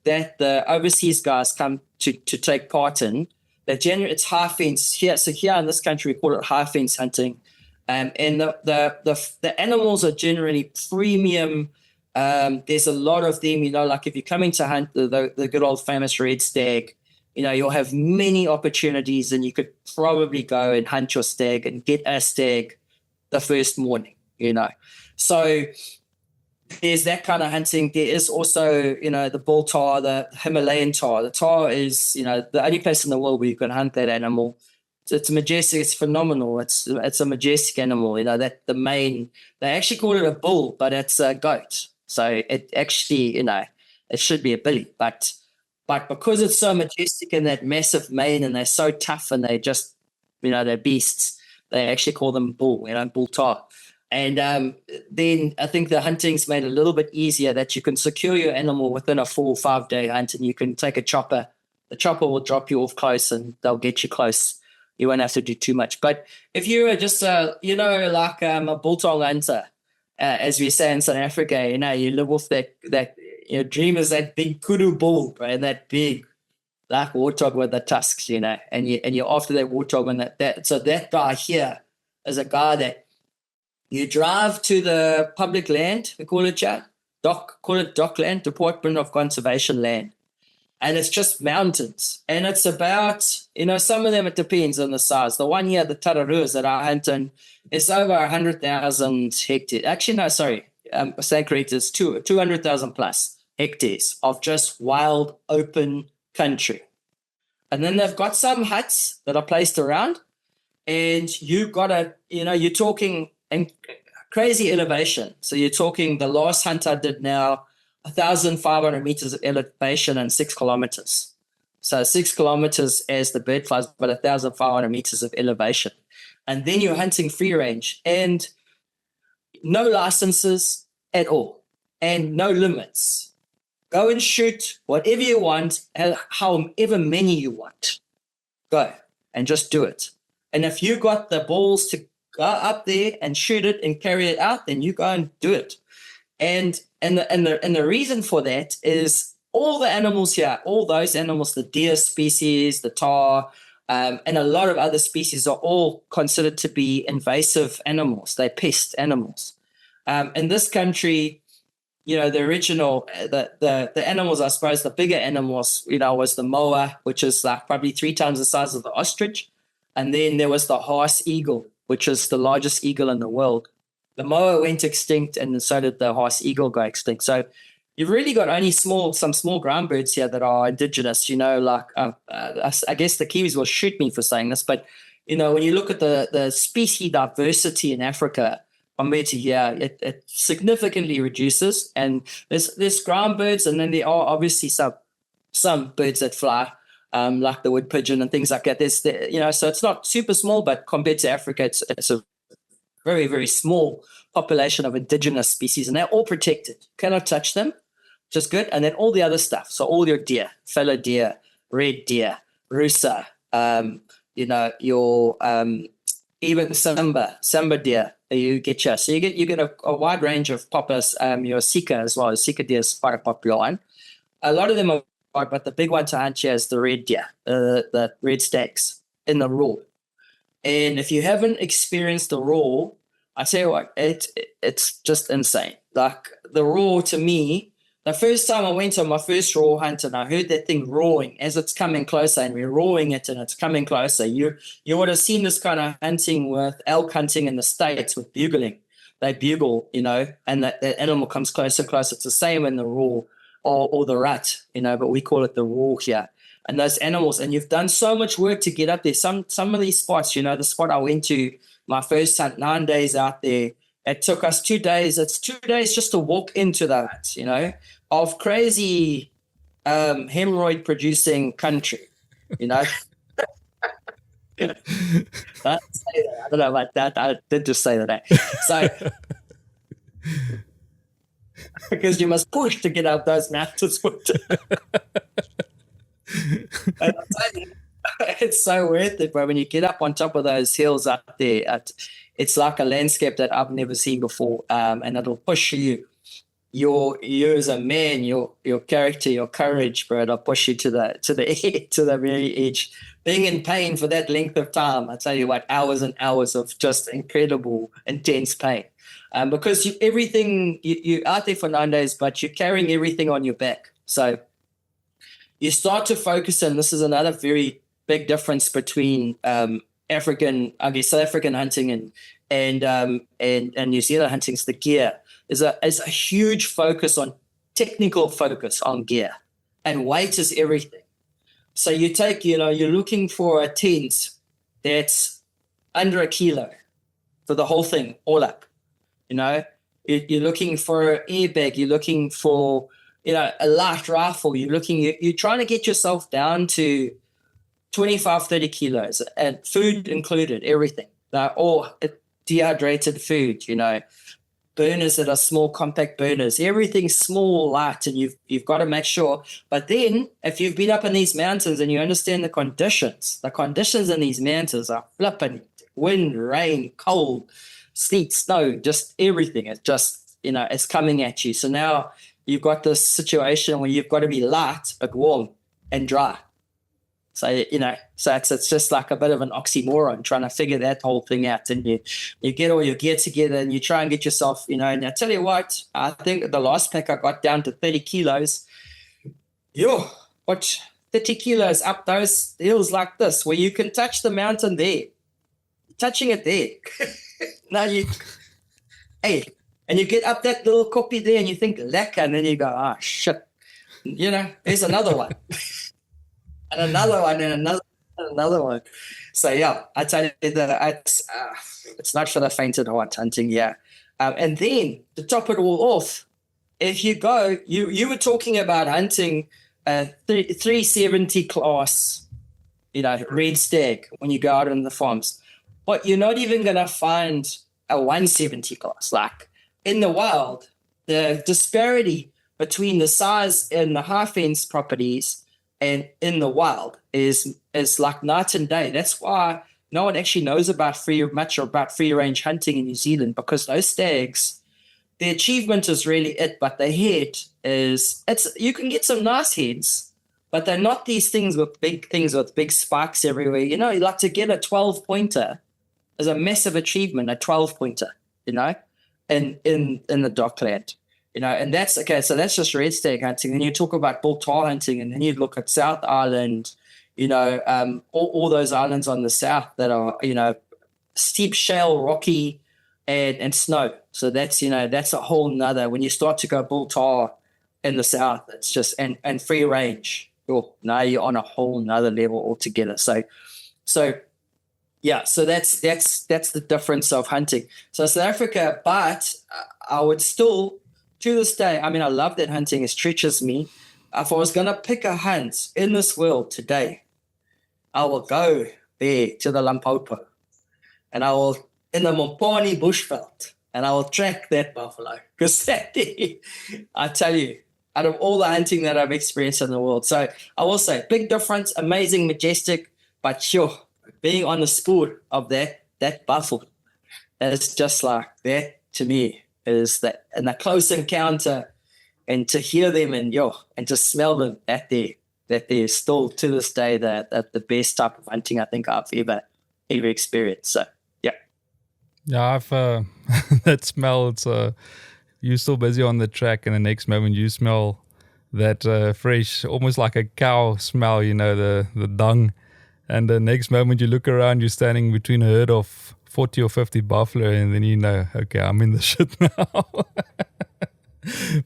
that the overseas guys come to take part in. It's high fence here. So here in this country, we call it high fence hunting. And the animals are generally premium. There's a lot of them, like if you're coming to hunt the good old famous red stag, you'll have many opportunities, and you could probably go and hunt your stag and get a stag the first morning, So there's that kind of hunting. There is also, the bull tahr, the Himalayan tahr. The tahr is, the only place in the world where you can hunt that animal. It's majestic. It's phenomenal. It's a majestic animal. That they actually call it a bull, but it's a goat. So it actually, it should be a billy, but because it's so majestic and that massive mane, and they're so tough, and they just, they're beasts, they actually call them bull, bull tahr. And then I think the hunting's made a little bit easier, that you can secure your animal within a 4 or 5 day hunt, and you can take a chopper. The chopper will drop you off close, and they'll get you close. You won't have to do too much. But if you were just, like a bulltong hunter, as we say in South Africa, you live off that your dream is that big kudu bull, right? That big black warthog with the tusks, and you're after that warthog, and so that guy here is a guy that you drive to the public land, we call it dock land, Department of Conservation land. And it's just mountains. And it's about, some of them, it depends on the size. The one here, the Tararuas that I hunt in, it's over 100,000 hectares. Actually, no, sorry. Stand correct, it's 200,000 plus hectares of just wild, open country. And then they've got some huts that are placed around. And you've got you're talking and crazy elevation. So you're talking, the last hunt I did now, 1,500 meters of elevation and 6 kilometers. So 6 kilometers as the bird flies, but 1,500 meters of elevation. And then you're hunting free range, and no licenses at all, and no limits. Go and shoot whatever you want, however many you want. Go and just do it. And if you got the balls to go up there and shoot it and carry it out, then you go and do it. And the reason for that is all the animals here, all those animals, the deer species, the tahr, and a lot of other species are all considered to be invasive animals. They're pest animals. In this country, the original, the animals, I suppose, the bigger animals, was the moa, which is like probably 3 times the size of the ostrich. And then there was the horse eagle, which is the largest eagle in the world. The moa went extinct, and so did the horse eagle go extinct. So you've really got only some small ground birds here that are indigenous, like I guess the Kiwis will shoot me for saying this, but, when you look at the species diversity in Africa compared to here, it significantly reduces. And there's ground birds, and then there are obviously some birds that fly, like the wood pigeon and things like that. So it's not super small, but compared to Africa, it's a very, very small population of indigenous species, and they're all protected. Cannot touch them, which is good. And then all the other stuff. So all your deer, fallow deer, red deer, rusa, your even samba deer, you get So you get a wide range of poppers. Your sika as well. Sika deer is quite a popular one. A lot of them are, but the big one to hunt here is the red deer, the red stags in the raw. And if you haven't experienced the raw, I tell you what, it's just insane. Like the raw, to me, the first time I went on my first raw hunt and I heard that thing roaring as it's coming closer, and we're roaring it and it's coming closer. You would have seen this kind of hunting with elk hunting in the States with bugling. They bugle, and that animal comes closer and closer. It's the same in the raw or the rat, but we call it the raw here. And those animals, and you've done so much work to get up there. Some of these spots, the spot I went to, my first hunt, 9 days out there, it took us 2 days. It's 2 days just to walk into that, of crazy hemorrhoid producing country, I don't know about that. I did just say that. So, because you must push to get up those mountains. It's so worth it, bro. When you get up on top of those hills up there, it's like a landscape that I've never seen before, and it'll push you as a man, your character, your courage, bro. It'll push you to the very edge. Being in pain for that length of time, I tell you what, hours and hours of just incredible, intense pain, because you're out there for 9 days, but you're carrying everything on your back. So you start to focus, and this is another very big difference between South African hunting and New Zealand hunting. Is the gear is a huge focus on technical focus on gear, and weight is everything. So you take, you're looking for a tent that's under a kilo for the whole thing, all up. You're looking for an airbag. You're looking for a light rifle. You're trying to get yourself down to 25, 30 kilos, and food included, everything. All dehydrated food, burners that are small, compact burners, everything's small, light, and you've got to make sure. But then if you've been up in these mountains and you understand the conditions in these mountains are flipping wind, rain, cold, sleet, snow, just everything. It's just, it's coming at you. So now you've got this situation where you've got to be light but warm and dry. So, it's just like a bit of an oxymoron trying to figure that whole thing out. And you get all your gear together and you try and get yourself, and I tell you what, I think the last pack I got down to 30 kilos. 30 kilos up those hills like this, where you can touch the mountain there. Touching it there. Now and you get up that little copy there and you think lekker, and then you go, oh, shit. There's another one. And another one, and another one. So yeah, I tell you that it's not for the faint of heart hunting. Yeah, and then to top it all off, if you go, you were talking about hunting 370 class, red stag when you go out on the farms, but you're not even gonna find a 170 class. Like in the wild, the disparity between the size and the high fence properties and in the wild is like night and day. That's why no one actually knows much about free range hunting in New Zealand, because those stags, the achievement is really it, but the head you can get some nice heads, but they're not these things with big spikes everywhere. You like to get a 12-pointer is a massive achievement, a 12-pointer, in the dockland. And that's okay. So that's just red stag hunting. And you talk about bull tar hunting, and then you look at South Island, all those islands on the south that are, steep shale, rocky, and snow. So that's a whole nother. When you start to go bull tar in the south, it's just and free range. Oh, now you're on a whole nother level altogether. So yeah, so that's the difference of hunting. So South Africa, but I would still, to this day, I mean, I love that hunting. It stretches me. If I was going to pick a hunt in this world today, I will go there to the Limpopo, and I will, in the Mopani bushveld, and I will track that buffalo. Because I tell you, out of all the hunting that I've experienced in the world. So I will say, big difference, amazing, majestic, but sure, being on the sport of that buffalo, it's just like that to me is that, and the close encounter, and to hear them and to smell them, that they're still to this day the best type of hunting I think I've ever experienced. So yeah, I've that smell. It's you're still busy on the track, and the next moment you smell that fresh, almost like a cow smell, the dung. And the next moment you look around, you're standing between a herd of 40 or 50 buffalo, and then okay, I'm in the shit now.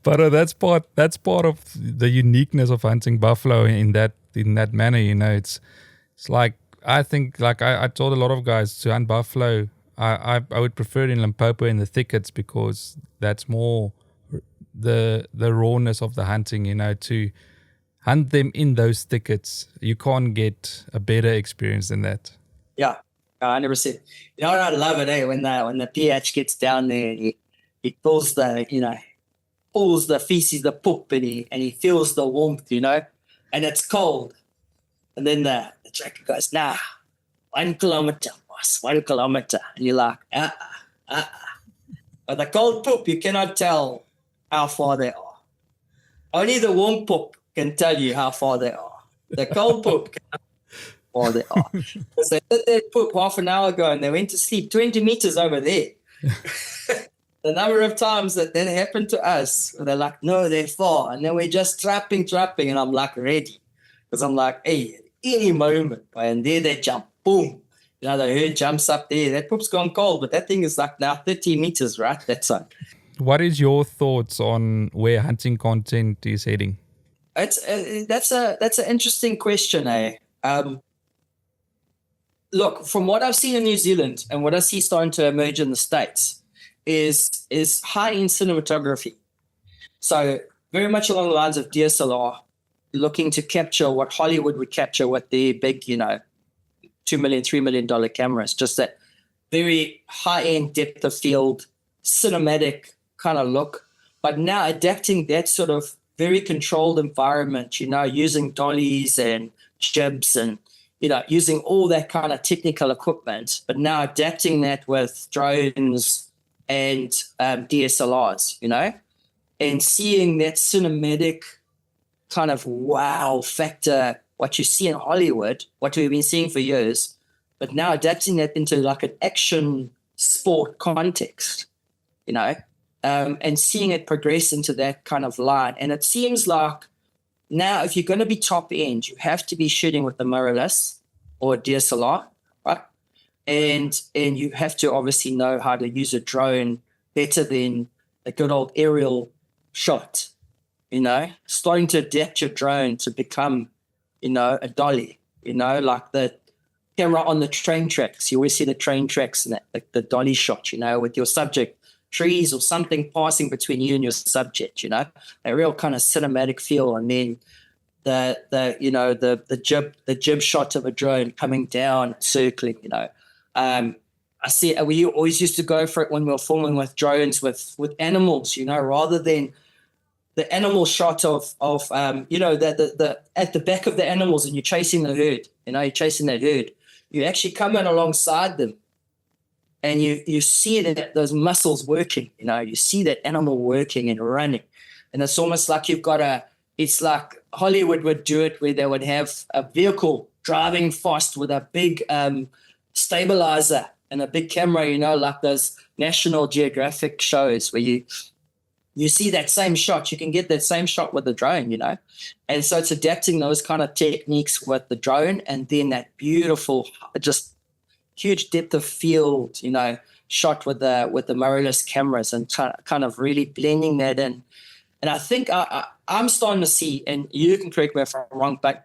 But that's part of the uniqueness of hunting buffalo in that manner. It's like, I think, like I told a lot of guys to hunt buffalo. I would prefer it in Limpopo in the thickets, because that's more the rawness of the hunting. To hunt them in those thickets, you can't get a better experience than that. Yeah, 100%. What I love it, when the pH gets down there, and he pulls the feces, the poop, and he feels the warmth, and it's cold. And then the tracker goes, 1 kilometer, boss, 1 kilometer. And you're like, But the cold poop, you cannot tell how far they are. Only the warm poop can tell you how far they are. The cold poop cannot tell how far they are. Because they did that poop half an hour ago, and they went to sleep 20 meters over there. The number of times that happened to us, they're like, no, they're far. And then we're just trapping, and I'm like, ready. Because I'm like, hey, at any moment, and there they jump, boom. The herd jumps up there. That poop's gone cold, but that thing is like now 30 meters, right? That's it. What is your thoughts on where hunting content is heading? That's an interesting question, eh? Look, from what I've seen in New Zealand and what I see starting to emerge in the States is high-end cinematography. So very much along the lines of DSLR, looking to capture what Hollywood would capture with their big, $2 million, $3 million cameras. Just that very high-end depth of field, cinematic kind of look. But now adapting that sort of very controlled environment, using dollies and jibs and, using all that kind of technical equipment, but now adapting that with drones and DSLRs, and seeing that cinematic kind of wow factor, what you see in Hollywood, what we've been seeing for years, but now adapting that into like an action sport context, and seeing it progress into that kind of line. And it seems like now if you're going to be top end, you have to be shooting with a mirrorless or a DSLR, right? And you have to obviously know how to use a drone better than a good old aerial shot, starting to adapt your drone to become, a dolly, like the camera on the train tracks. You always see the train tracks and that, like the dolly shot, with your subject, trees or something passing between you and your subject, a real kind of cinematic feel. And then the jib shot of a drone coming down, circling, I see we always used to go for it when we were filming with drones with animals, rather than the animal shot of the at the back of the animals, and you're chasing the herd, you're chasing that herd. You actually come in alongside them, and you see that those muscles working, you see that animal working and running. And it's almost like it's like Hollywood would do it, where they would have a vehicle driving fast with a big stabilizer and a big camera, like those National Geographic shows where you you see that same shot. You can get that same shot with the drone, and so it's adapting those kind of techniques with the drone, and then that beautiful, just huge depth of field, shot with the mirrorless cameras, and kind of really blending that in. And I think I'm starting to see, and you can correct me if I'm wrong, but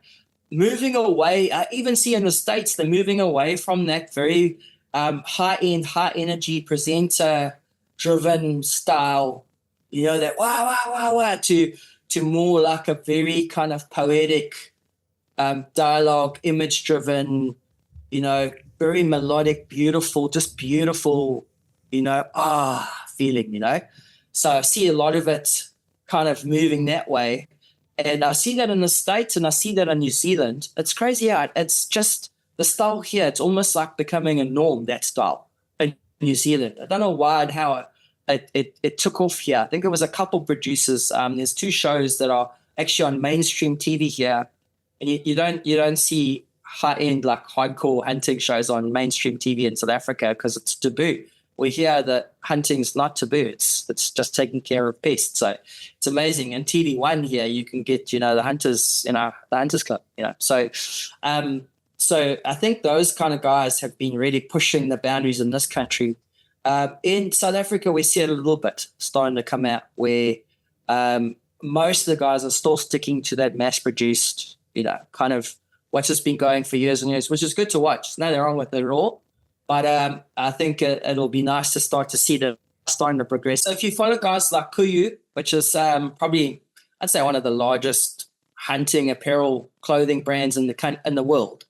moving away, I even see in the States, they're moving away from that very high-end, high-energy presenter-driven style, that wow, to more like a very kind of poetic, dialogue, image-driven, very melodic, beautiful, just beautiful, feeling, So I see a lot of it kind of moving that way. And I see that in the States and I see that in New Zealand. It's crazy how it's just the style here. It's almost like becoming a norm, that style in New Zealand. I don't know why and how it took off here. I think it was a couple producers. There's 2 shows that are actually on mainstream TV here. And you don't see high-end, like hardcore hunting shows on mainstream TV in South Africa because it's taboo. We hear that hunting's not taboo. It's just taking care of pests. So it's amazing. And TV1 here, you can get, the hunters, the Hunters Club, So I think those kind of guys have been really pushing the boundaries in this country. In South Africa, we see it a little bit starting to come out where most of the guys are still sticking to that mass-produced, kind of what's just been going for years and years, which is good to watch. There's nothing wrong with it at all. But I think it'll be nice to start to see them starting to progress. So if you follow guys like Kuyu, which is probably, I'd say, one of the largest hunting apparel clothing brands in the world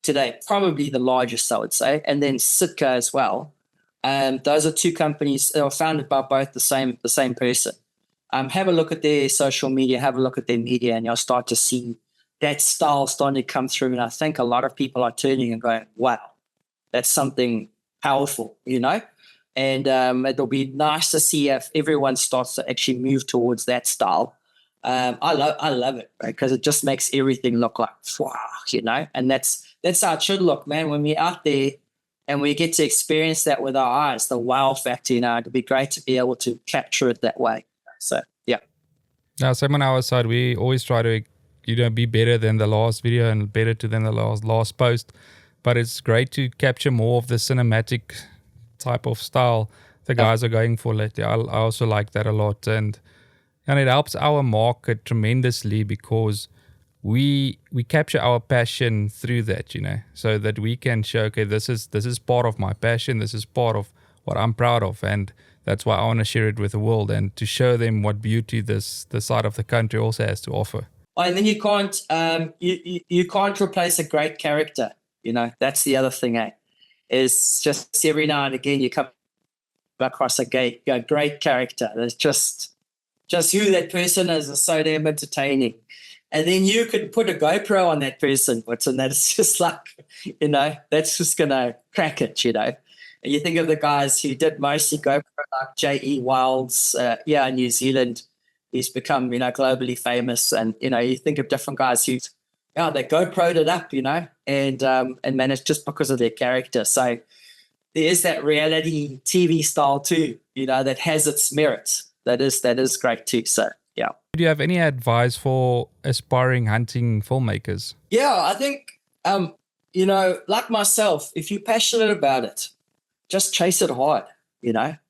today, probably the largest, I would say, and then Sitka as well. Those are 2 companies that are founded by both the same person. Have a look at their social media, have a look at their media, and you'll start to see that style starting to come through. And I think a lot of people are turning and going, wow, that's something powerful, and it'll be nice to see if everyone starts to actually move towards that style. I love it, right? Because it just makes everything look like, wow, and that's how it should look, man. When we're out there and we get to experience that with our eyes, the wow factor, it'd be great to be able to capture it that way. So, yeah. Now, same on our side, we always try to, be better than the last video and better than the last post. But it's great to capture more of the cinematic type of style the guys are going for lately. I also like that a lot. And it helps our market tremendously because we capture our passion through that, so that we can show, okay, this is part of my passion. This is part of what I'm proud of. And that's why I want to share it with the world and to show them what beauty this side of the country also has to offer. And then you can't you can't replace a great character. That's the other thing, is just every now and again you come across a great character. There's just who that person is so damn entertaining. And then you could put a GoPro on that person, and that's just like, that's just going to crack it, And you think of the guys who did mostly GoPro, like J.E. Wilds, in New Zealand. He's become, globally famous. And, you think of different guys who, they GoPro'd it up, and managed just because of their character. So there is that reality TV style too, that has its merits. That is great too. So, yeah. Do you have any advice for aspiring hunting filmmakers? Yeah, I think, like myself, if you're passionate about it, just chase it hard,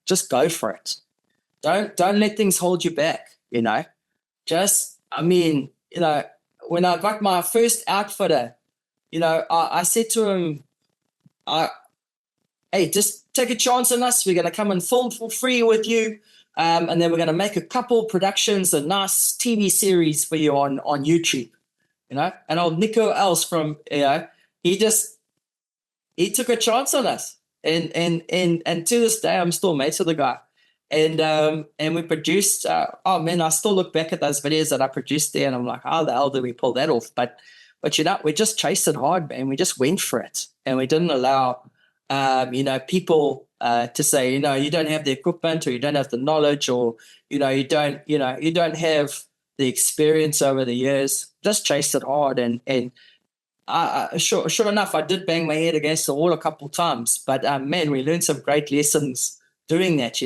just go for it. Don't let things hold you back, when I got my first outfitter, I said to him, hey, just take a chance on us. We're going to come and film for free with you. And then we're going to make a couple productions, a nice TV series for you on YouTube, And old Nico Els from, he took a chance on us. And to this day, I'm still mates with the guy. And we produced, I still look back at those videos that I produced there and I'm like, how the hell did we pull that off? But we just chased it hard, man. We just went for it. And we didn't allow, people to say, you don't have the equipment or you don't have the knowledge or, you don't have the experience over the years. Just chased it hard. And sure enough, I did bang my head against the wall a couple of times. But, man, we learned some great lessons doing that,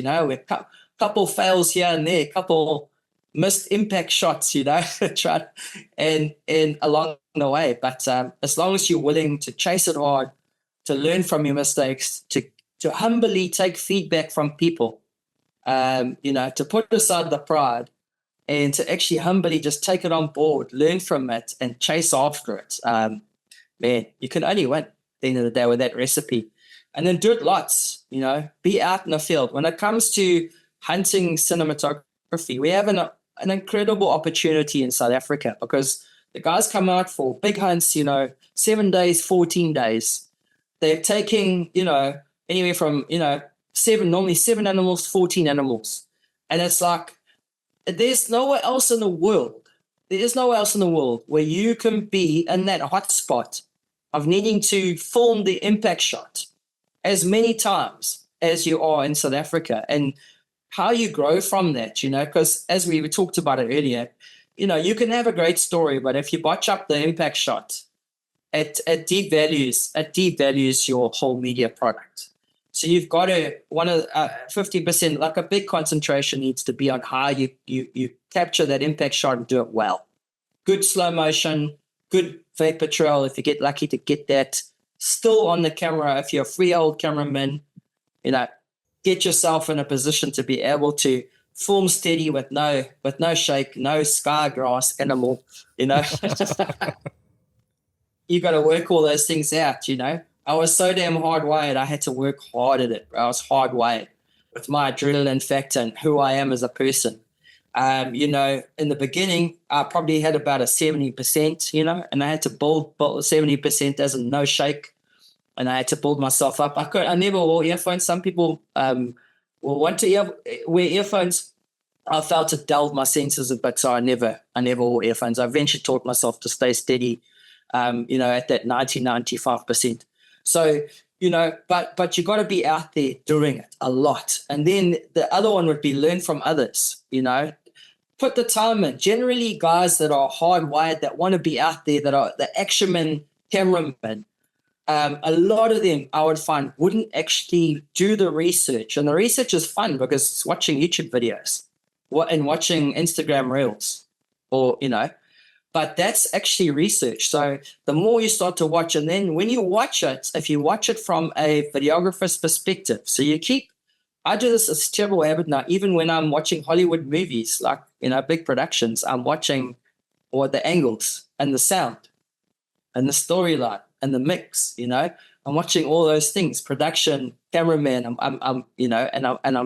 couple fails here and there, couple missed impact shots, try and along the way. But as long as you're willing to chase it hard, to learn from your mistakes, to humbly take feedback from people, to put aside the pride and to actually humbly just take it on board, learn from it, and chase after it. Man, you can only win at the end of the day with that recipe. And then do it lots, be out in the field. When it comes to hunting cinematography, we have an incredible opportunity in South Africa because the guys come out for big hunts, 7 days, 14 days. They're taking, anywhere from, normally 7 animals, 14 animals. And it's like, there's nowhere else in the world. There is nowhere else in the world where you can be in that hot spot of needing to film the impact shot as many times as you are in South Africa, and how you grow from that, because as we talked about it earlier, you can have a great story, but if you botch up the impact shot, it devalues your whole media product. So you've got to 50%, like a big concentration needs to be on how you capture that impact shot and do it well. Good slow motion, good vapor trail if you get lucky to get that. Still on the camera if you're a freehold cameraman, get yourself in a position to be able to film steady with no shake, no scar grass animal, You got to work all those things out, I was so damn hardwired. I had to work hard at it. I was hardwired with my adrenaline factor and who I am as a person. In the beginning, I probably had about a 70%, and I had to build 70% as a no shake, and I had to build myself up. I never wore earphones. Some people will want to wear earphones. I felt it dulled my senses a bit, so I never wore earphones. I eventually taught myself to stay steady, at that 90-95%. So, but you got to be out there doing it a lot. And then the other one would be learn from others, put the time in. Generally, guys that are hardwired, that want to be out there, that are the actionmen, cameramen, a lot of them I would find wouldn't actually do the research. And the research is fun because it's watching YouTube videos and watching Instagram reels but that's actually research. So the more you start to watch, and then when you watch it, if you watch it from a videographer's perspective, so I do this as a terrible habit now, even when I'm watching Hollywood movies, like, big productions, I'm watching the angles and the sound and the storyline and the mix, I'm watching all those things, production, cameraman, I'm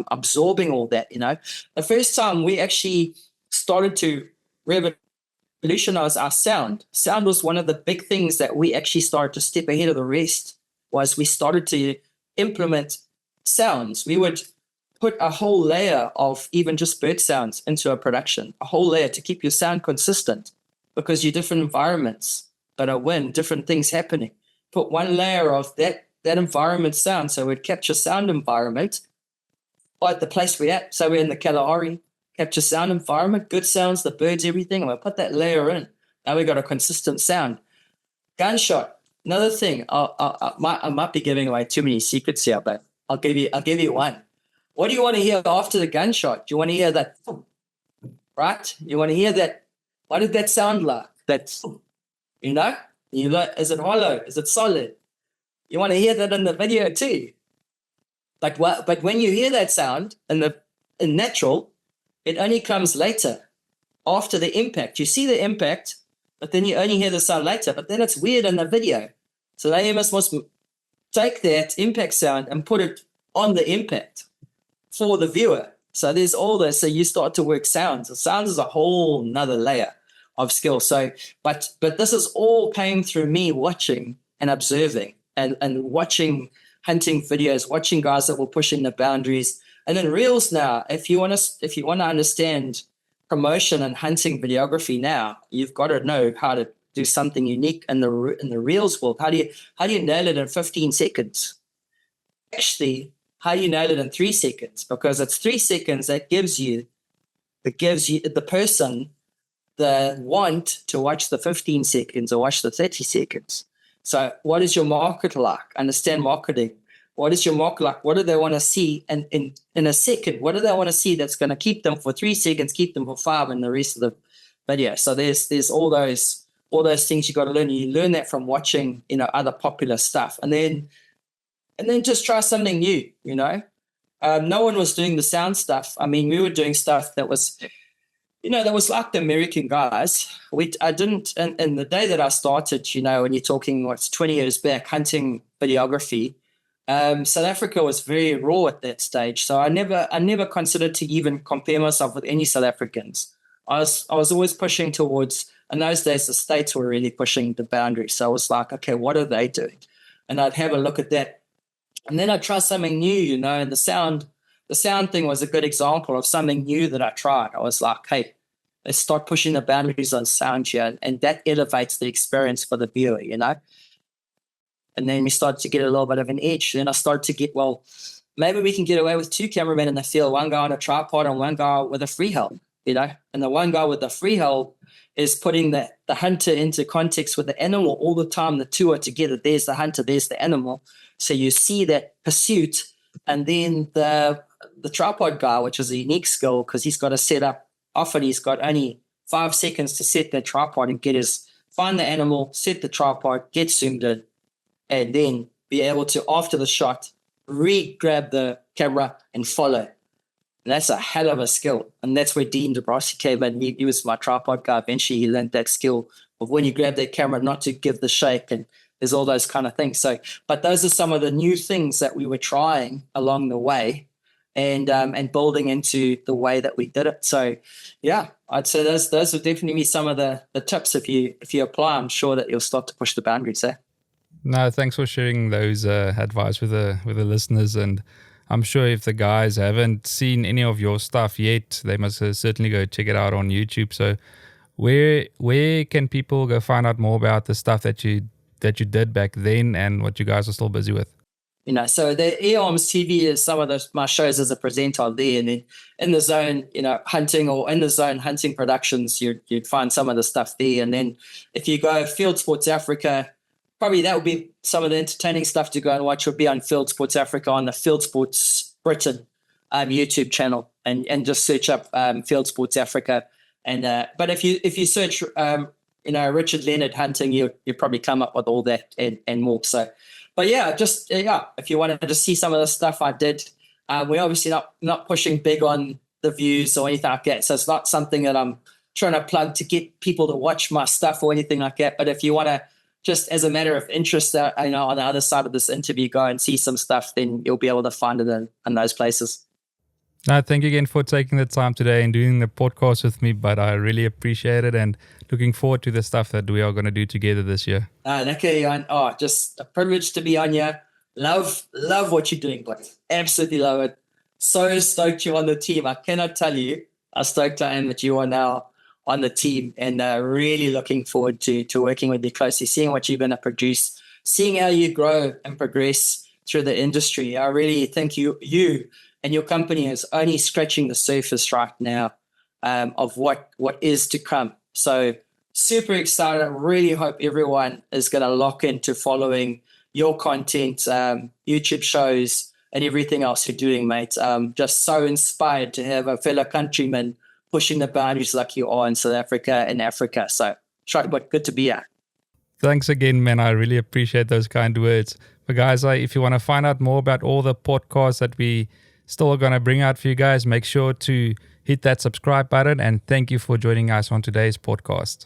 absorbing all that, The first time we actually started to revolutionize our sound. Sound was one of the big things that we actually started to step ahead of the rest, was we started to implement sounds. We would put a whole layer of even just bird sounds into a production, a whole layer to keep your sound consistent, because you're different environments, but are when different things happening. Put one layer of that environment sound, so we'd capture sound environment at the place we're at. So we're in the Kalahari, capture sound environment, good sounds, the birds, everything, and we'll put that layer in. Now we got a consistent sound. Gunshot, another thing. I might be giving away too many secrets here, but I'll give you one. What do you want to hear after the gunshot? Do you want to hear that, right? You want to hear that? What did that sound like? That, is it hollow? Is it solid? You want to hear that in the video too. But when you hear that sound in natural, it only comes later, after the impact. You see the impact, but then you only hear the sound later. But then it's weird in the video. So they must take that impact sound and put it on the impact for the viewer. So there's all this. So you start to work sounds. The sounds is a whole nother layer of skill. So, but this is all came through me watching and observing and watching hunting videos, watching guys that were pushing the boundaries. And then reels now, if you want to understand promotion and hunting videography now, you've got to know how to do something unique in the reels world. How do you nail it in 15 seconds? Actually, how do you nail it in 3 seconds? Because it's 3 seconds that gives you the person the want to watch the 15 seconds or watch the 30 seconds. So what is your market like? Understand marketing. What is your market like? What do they want to see? And in a second, what do they want to see that's going to keep them for 3 seconds, keep them for 5, and the rest of the video? So there's all those things you got to learn. You learn that from watching, other popular stuff, and then just try something new. No one was doing the sound stuff. I mean, we were doing stuff that was, that was like the American guys. I didn't, and the day that I started, when you're talking 20 years back, hunting videography, South Africa was very raw at that stage. So I never considered to even compare myself with any South Africans. I was always pushing towards, in those days, the States were really pushing the boundaries. So I was like, okay, what are they doing? And I'd have a look at that. And then I'd try something new, and the sound thing was a good example of something new that I tried. I was like, hey, let's start pushing the boundaries on sound here. And that elevates the experience for the viewer, And then we started to get a little bit of an edge. Then I started to get, well, maybe we can get away with 2 cameramen in the field, one guy on a tripod and one guy with a freeheld, And the one guy with the freeheld is putting the hunter into context with the animal all the time. The two are together. There's the hunter, there's the animal. So you see that pursuit. And then the tripod guy, which is a unique skill because he's got to set up, often he's got only 5 seconds to set the tripod and find the animal, set the tripod, get zoomed in, and then be able to, after the shot, grab the camera and follow. And that's a hell of a skill. And that's where Dean DeBrossi came in. He was my tripod guy. Eventually, he learned that skill of when you grab that camera, not to give the shake, and there's all those kind of things. So, but those are some of the new things that we were trying along the way, and building into the way that we did it. So, yeah, I'd say those would definitely be some of the tips. If you apply, I'm sure that you'll start to push the boundaries there. No, thanks for sharing those advice with the listeners. And I'm sure if the guys haven't seen any of your stuff yet, they must certainly go check it out on YouTube. So where can people go find out more about the stuff that you did back then and what you guys are still busy with? So the eArms TV is some of my shows as a presenter there, and then in the zone, hunting, or in the zone hunting productions, you'd find some of the stuff there. And then if you go Field Sports Africa, probably that would be some of the entertaining stuff to go and watch would be on Field Sports Africa on the Field Sports Britain YouTube channel, and just search up Field Sports Africa. And but if you search Richard Leonard hunting, you probably come up with all that and more. So, but yeah, if you wanted to see some of the stuff I did, we're obviously not pushing big on the views or anything like that. So it's not something that I'm trying to plug to get people to watch my stuff or anything like that. But if you want to, just as a matter of interest, on the other side of this interview, go and see some stuff, then you'll be able to find it in those places. No, thank you again for taking the time today and doing the podcast with me, but I really appreciate it and looking forward to the stuff that we are going to do together this year. Okay, just a privilege to be on here. Love what you're doing, boys. Absolutely love it. So stoked you're on the team. I cannot tell you how stoked I am that you are now on the team, and really looking forward to working with you closely, seeing what you're going to produce, seeing how you grow and progress through the industry. I really think you and your company is only scratching the surface right now of what is to come. So super excited. I really hope everyone is going to lock into following your content, YouTube shows, and everything else you're doing, mate. Just so inspired to have a fellow countryman pushing the boundaries like you are in South Africa and Africa. So, but good to be here. Thanks again, man. I really appreciate those kind words. But guys, if you want to find out more about all the podcasts that we still are going to bring out for you guys, make sure to hit that subscribe button. And thank you for joining us on today's podcast.